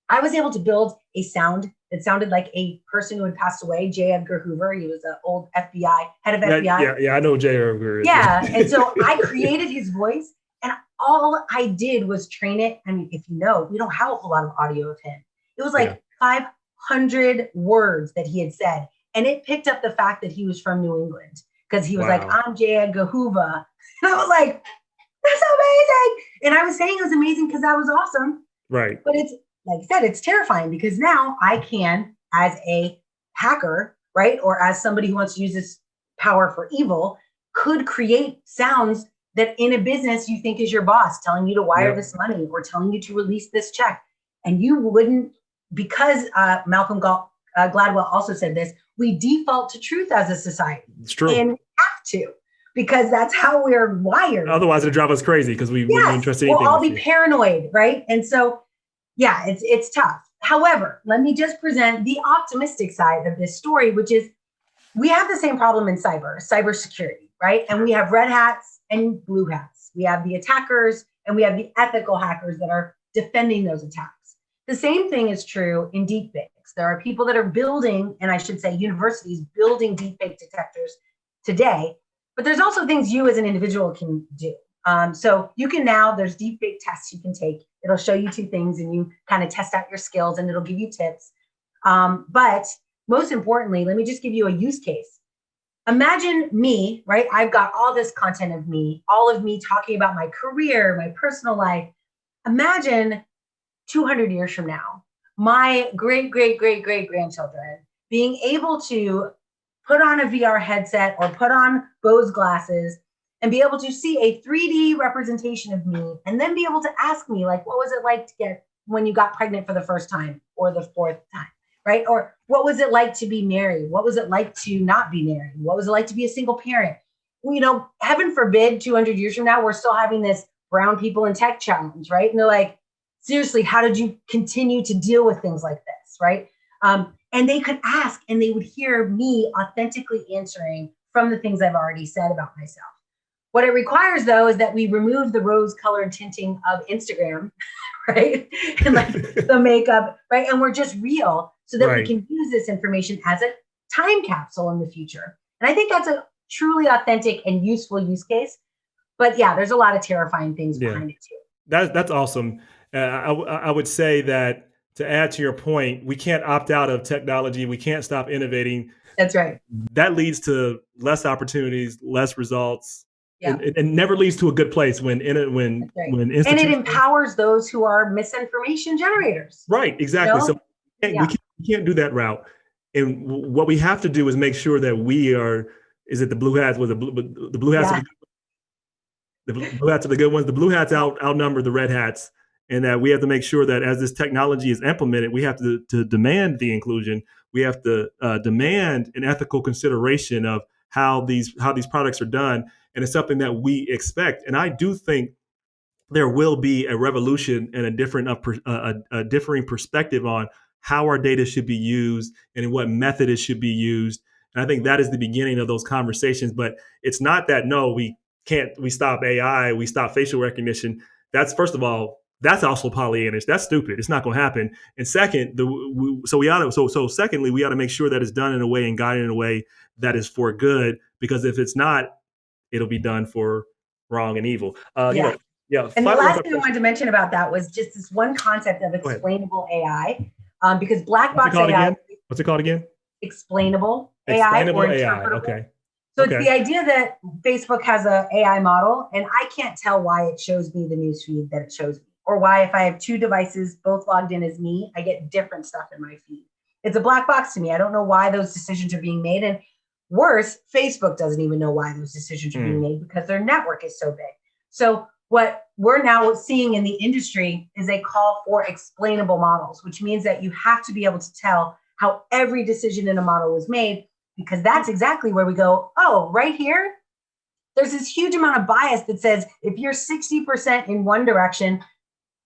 I was able to build a sound that sounded like a person who had passed away, J. Edgar Hoover. He was an old FBI, head of FBI. Yeah, I know J. Edgar Hoover. Yeah, and so I created his voice, and all I did was train it. I mean, if you know, we don't have a whole lot of audio of him. It was like 500 words that he had said, and it picked up the fact that he was from New England because he was like, I'm J. Edgar Hoover. And I was like, that's amazing. And I was saying it was amazing because that was awesome. Right. But it's, like I said, it's terrifying because now I can, as a hacker, right, or as somebody who wants to use this power for evil, could create sounds that in a business you think is your boss telling you to wire this money or telling you to release this check. And you wouldn't, because Malcolm Gladwell also said this, we default to truth as a society. It's true. And we have to, because that's how we're wired. Otherwise it'll drive us crazy because we're interested in anything. We'll all be paranoid, right? And so, yeah, it's tough. However, let me just present the optimistic side of this story, which is we have the same problem in cybersecurity, right? And we have red hats and blue hats. We have the attackers and we have the ethical hackers that are defending those attacks. The same thing is true in deepfakes. There are people that are building, and I should say universities building deepfake detectors today, but there's also things you as an individual can do. So you can now, there's deepfake tests you can take. It'll show you two things and you kind of test out your skills and it'll give you tips. But most importantly, let me just give you a use case. Imagine me, right? I've got all this content of me, all of me talking about my career, my personal life. Imagine 200 years from now, my great grandchildren being able to put on a VR headset or put on Bose glasses and be able to see a 3D representation of me and then be able to ask me, like, what was it like to get when you got pregnant for the first time or the fourth time, right? Or what was it like to be married? What was it like to not be married? What was it like to be a single parent? Well, you know, heaven forbid, 200 years from now, we're still having this brown people in tech challenge, right? And they're like, seriously, how did you continue to deal with things like this, right? And they could ask and they would hear me authentically answering from the things I've already said about myself. What it requires, though, is that we remove the rose-colored tinting of Instagram, right? And like the makeup, right? And we're just real so that we can use this information as a time capsule in the future. And I think that's a truly authentic and useful use case. But yeah, there's a lot of terrifying things behind it too. That's awesome. I would say that to add to your point, we can't opt out of technology. We can't stop innovating. That's right. That leads to less opportunities, less results. Yeah. And never leads to a good place when institutions, and it empowers those who are misinformation generators. Right, exactly. You know? So we can't do that route. And what we have to do is make sure that we are. Is it the blue hats? Was the blue hats? Yeah. The blue hats are the good ones. The blue hats outnumber the red hats, and that we have to make sure that as this technology is implemented, we have to demand the inclusion. We have to demand an ethical consideration of how these products are done. And it's something that we expect. And I do think there will be a revolution and a differing perspective on how our data should be used and in what method it should be used. And I think that is the beginning of those conversations. But it's not that, no, we stop AI, we stop facial recognition. That's, first of all, that's also Pollyannish. That's stupid. It's not going to happen. And second, secondly, we ought to make sure that it's done in a way and guided in a way that is for good. Because if it's not, it'll be done for wrong and evil. And the last thing I wanted to mention about that was just this one concept of explainable AI, because black box AI. What's it called again? Explainable AI or interpretable. Okay. So it's the idea that Facebook has an AI model, and I can't tell why it shows me the newsfeed that it shows me, or why if I have two devices both logged in as me, I get different stuff in my feed. It's a black box to me. I don't know why those decisions are being made, and worse, Facebook doesn't even know why those decisions are being made because their network is so big. So what we're now seeing in the industry is a call for explainable models, which means that you have to be able to tell how every decision in a model was made, because that's exactly where we go, oh, right here, there's this huge amount of bias that says if you're 60% in one direction,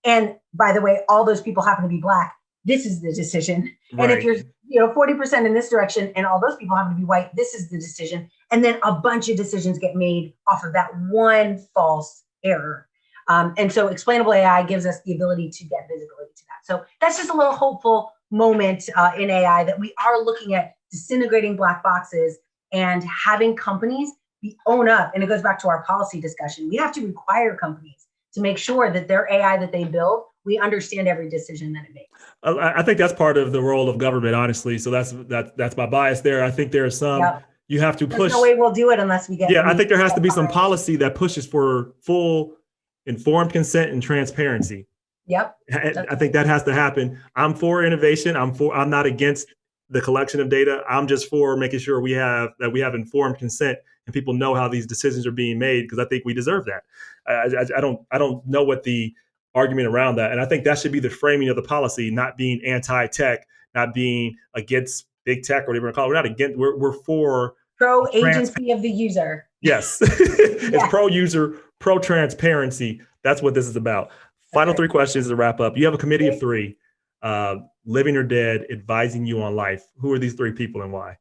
and by the way, all those people happen to be black, this is the decision. Right. And if you're, 40% in this direction and all those people happen to be white, this is the decision. And then a bunch of decisions get made off of that one false error. And so explainable AI gives us the ability to get visibility to that. So that's just a little hopeful moment in AI, that we are looking at disintegrating black boxes and having companies own up. And it goes back to our policy discussion. We have to require companies to make sure that their AI that they build, we understand every decision that it makes. I think that's part of the role of government, honestly. So that's my bias there. I think there are some, you have to push. There's no way we'll do it unless we get. Yeah, I think there has to be some policy that pushes for full informed consent and transparency. Yep. I think that has to happen. I'm for innovation. I'm not against the collection of data. I'm just for making sure we have informed consent and people know how these decisions are being made, because I think we deserve that. I don't know what the argument around that. And I think that should be the framing of the policy, not being anti-tech, not being against big tech or whatever you call it. We're not against, we're for pro-agency of the user. Yes. It's pro-user, pro-transparency. That's what this is about. Final three questions to wrap up. You have a committee of three, living or dead, advising you on life. Who are these three people and why?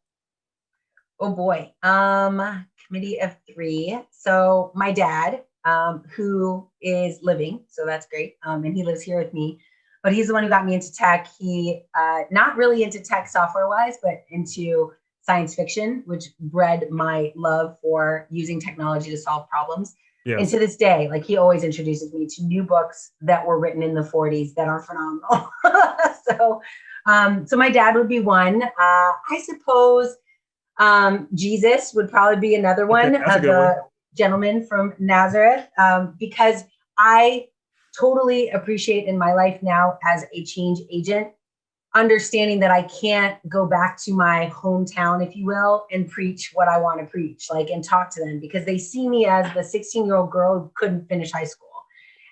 Oh boy. Committee of three. So my dad, who is living, so that's great. And he lives here with me, but he's the one who got me into tech. He, not really into tech software wise, but into science fiction, which bred my love for using technology to solve problems. Yes. And to this day, like, he always introduces me to new books that were written in the 40s that are phenomenal. So my dad would be one. I suppose Jesus would probably be another one, the gentleman from Nazareth, because I totally appreciate in my life now as a change agent, understanding that I can't go back to my hometown, if you will, and preach what I want to preach, like, and talk to them, because they see me as the 16-year-old girl who couldn't finish high school.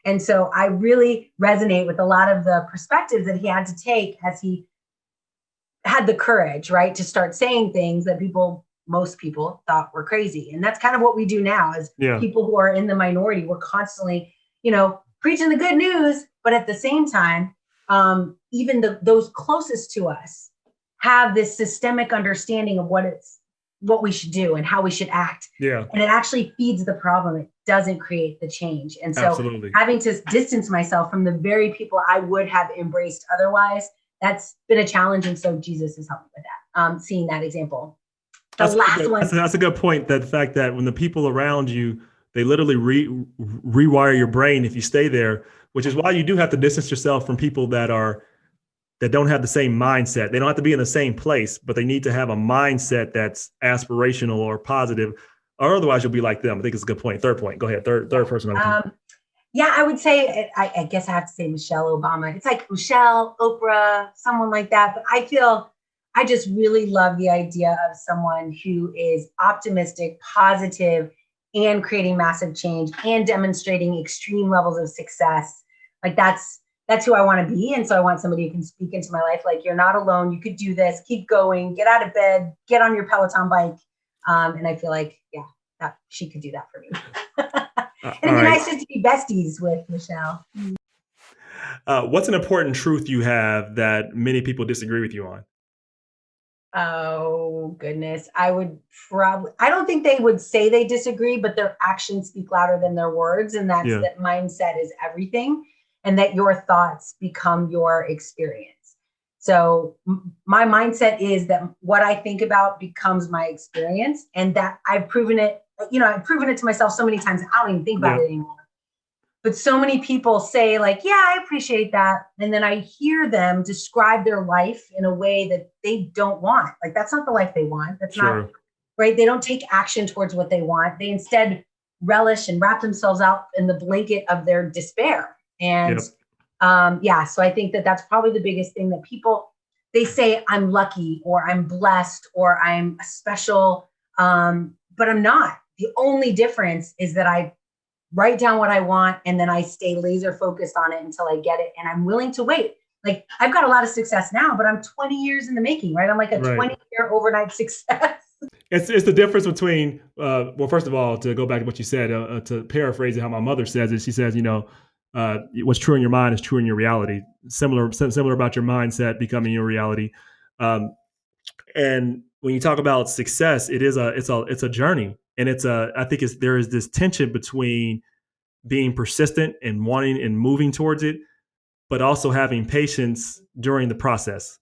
And so I really resonate with a lot of the perspectives that he had to take as he had the courage, right, to start saying things that most people thought were crazy. And that's kind of what we do now as people who are in the minority. We're constantly, preaching the good news, but at the same time, even those closest to us have this systemic understanding of what we should do and how we should act. Yeah. And it actually feeds the problem. It doesn't create the change. And so having to distance myself from the very people I would have embraced otherwise, that's been a challenge. And so Jesus has helped me with that. Seeing that example. That's a good point. That fact that when the people around you, they literally rewire your brain if you stay there, which is why you do have to distance yourself from people that don't have the same mindset. They don't have to be in the same place, but they need to have a mindset that's aspirational or positive, or otherwise you'll be like them. I think it's a good point. Third point. Go ahead. Third person. Yeah, I would say, I guess I have to say Michelle Obama. It's like Michelle, Oprah, someone like that. But I just really love the idea of someone who is optimistic, positive, and creating massive change and demonstrating extreme levels of success. Like, that's who I want to be. And so I want somebody who can speak into my life. Like, you're not alone. You could do this. Keep going. Get out of bed. Get on your Peloton bike. And I feel like, that she could do that for me. And it'd be nice just to be besties with Michelle. What's an important truth you have that many people disagree with you on? Oh, goodness. I don't think they would say they disagree, but their actions speak louder than their words. And that's that mindset is everything, and that your thoughts become your experience. So my mindset is that what I think about becomes my experience, and that I've proven it. I've proven it to myself so many times. I don't even think about it anymore. But so many people say, like, yeah, I appreciate that. And then I hear them describe their life in a way that they don't want. Like, that's not the life they want. That's not right. They don't take action towards what they want. They instead relish and wrap themselves out in the blanket of their despair. And so I think that that's probably the biggest thing that people, they say, I'm lucky, or I'm blessed, or I'm special, but I'm not. The only difference is that I write down what I want, and then I stay laser focused on it until I get it. And I'm willing to wait. Like, I've got a lot of success now, but I'm 20 years in the making, right? I'm like a 20-year overnight success. It's the difference between, well, first of all, to go back to what you said, to paraphrase it, how my mother says it, she says, what's true in your mind is true in your reality. Similar about your mindset becoming your reality. And when you talk about success, it's a journey, and I think there is this tension between being persistent and wanting and moving towards it, but also having patience during the process.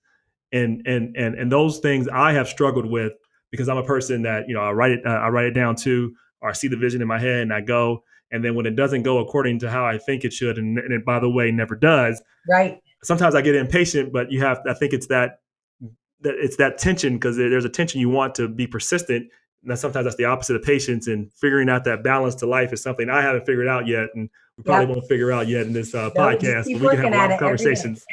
And those things I have struggled with, because I'm a person that, I write it down too, or I see the vision in my head and I go, and then when it doesn't go according to how I think it should, and it, by the way, never does. Right. Sometimes I get impatient, but I think it's that tension, because there's a tension. You want to be persistent. And sometimes that's the opposite of patience, and figuring out that balance to life is something I haven't figured out yet. And we probably won't figure out yet in this podcast, but we can have a lot of conversations.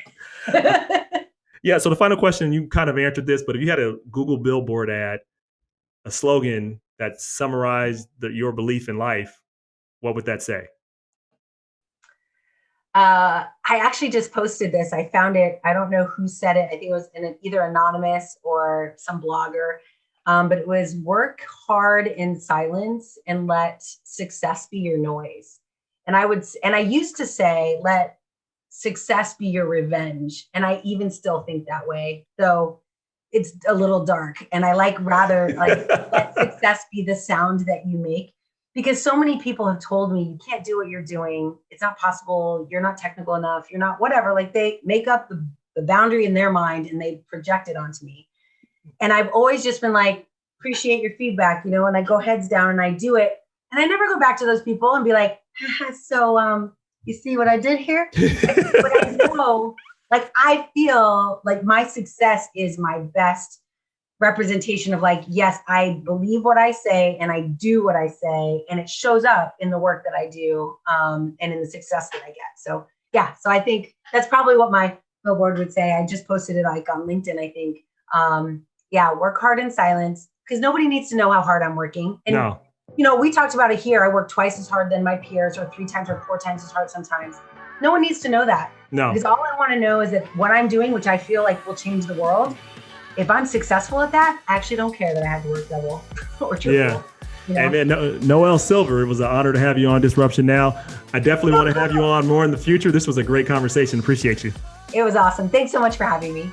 Yeah. So the final question, you kind of answered this, but if you had a Google billboard ad, a slogan that summarized your belief in life, what would that say? I actually just posted this. I found it. I don't know who said it. I think it was either anonymous or some blogger. But it was, work hard in silence and let success be your noise. And I used to say, let success be your revenge. And I even still think that way. So it's a little dark. And I rather let success be the sound that you make. Because so many people have told me, you can't do what you're doing. It's not possible. You're not technical enough. You're not whatever. Like, they make up the boundary in their mind and they project it onto me. And I've always just been like, appreciate your feedback, and I go heads down and I do it. And I never go back to those people and be like, so you see what I did here? But I know, I feel like my success is my best representation of yes, I believe what I say and I do what I say, and it shows up in the work that I do, and in the success that I get. So yeah, so I think that's probably what my billboard would say. I just posted it on LinkedIn, I think. Work hard in silence, because nobody needs to know how hard I'm working. And no. We talked about it here. I work twice as hard than my peers, or 3 times or 4 times as hard sometimes. No one needs to know that. No. Because all I want to know is that what I'm doing, which I feel like will change the world, if I'm successful at that, I actually don't care that I had to work double or triple. Yeah. And then Noelle Silver, it was an honor to have you on Disruption Now. I definitely want to have you on more in the future. This was a great conversation. Appreciate you. It was awesome. Thanks so much for having me.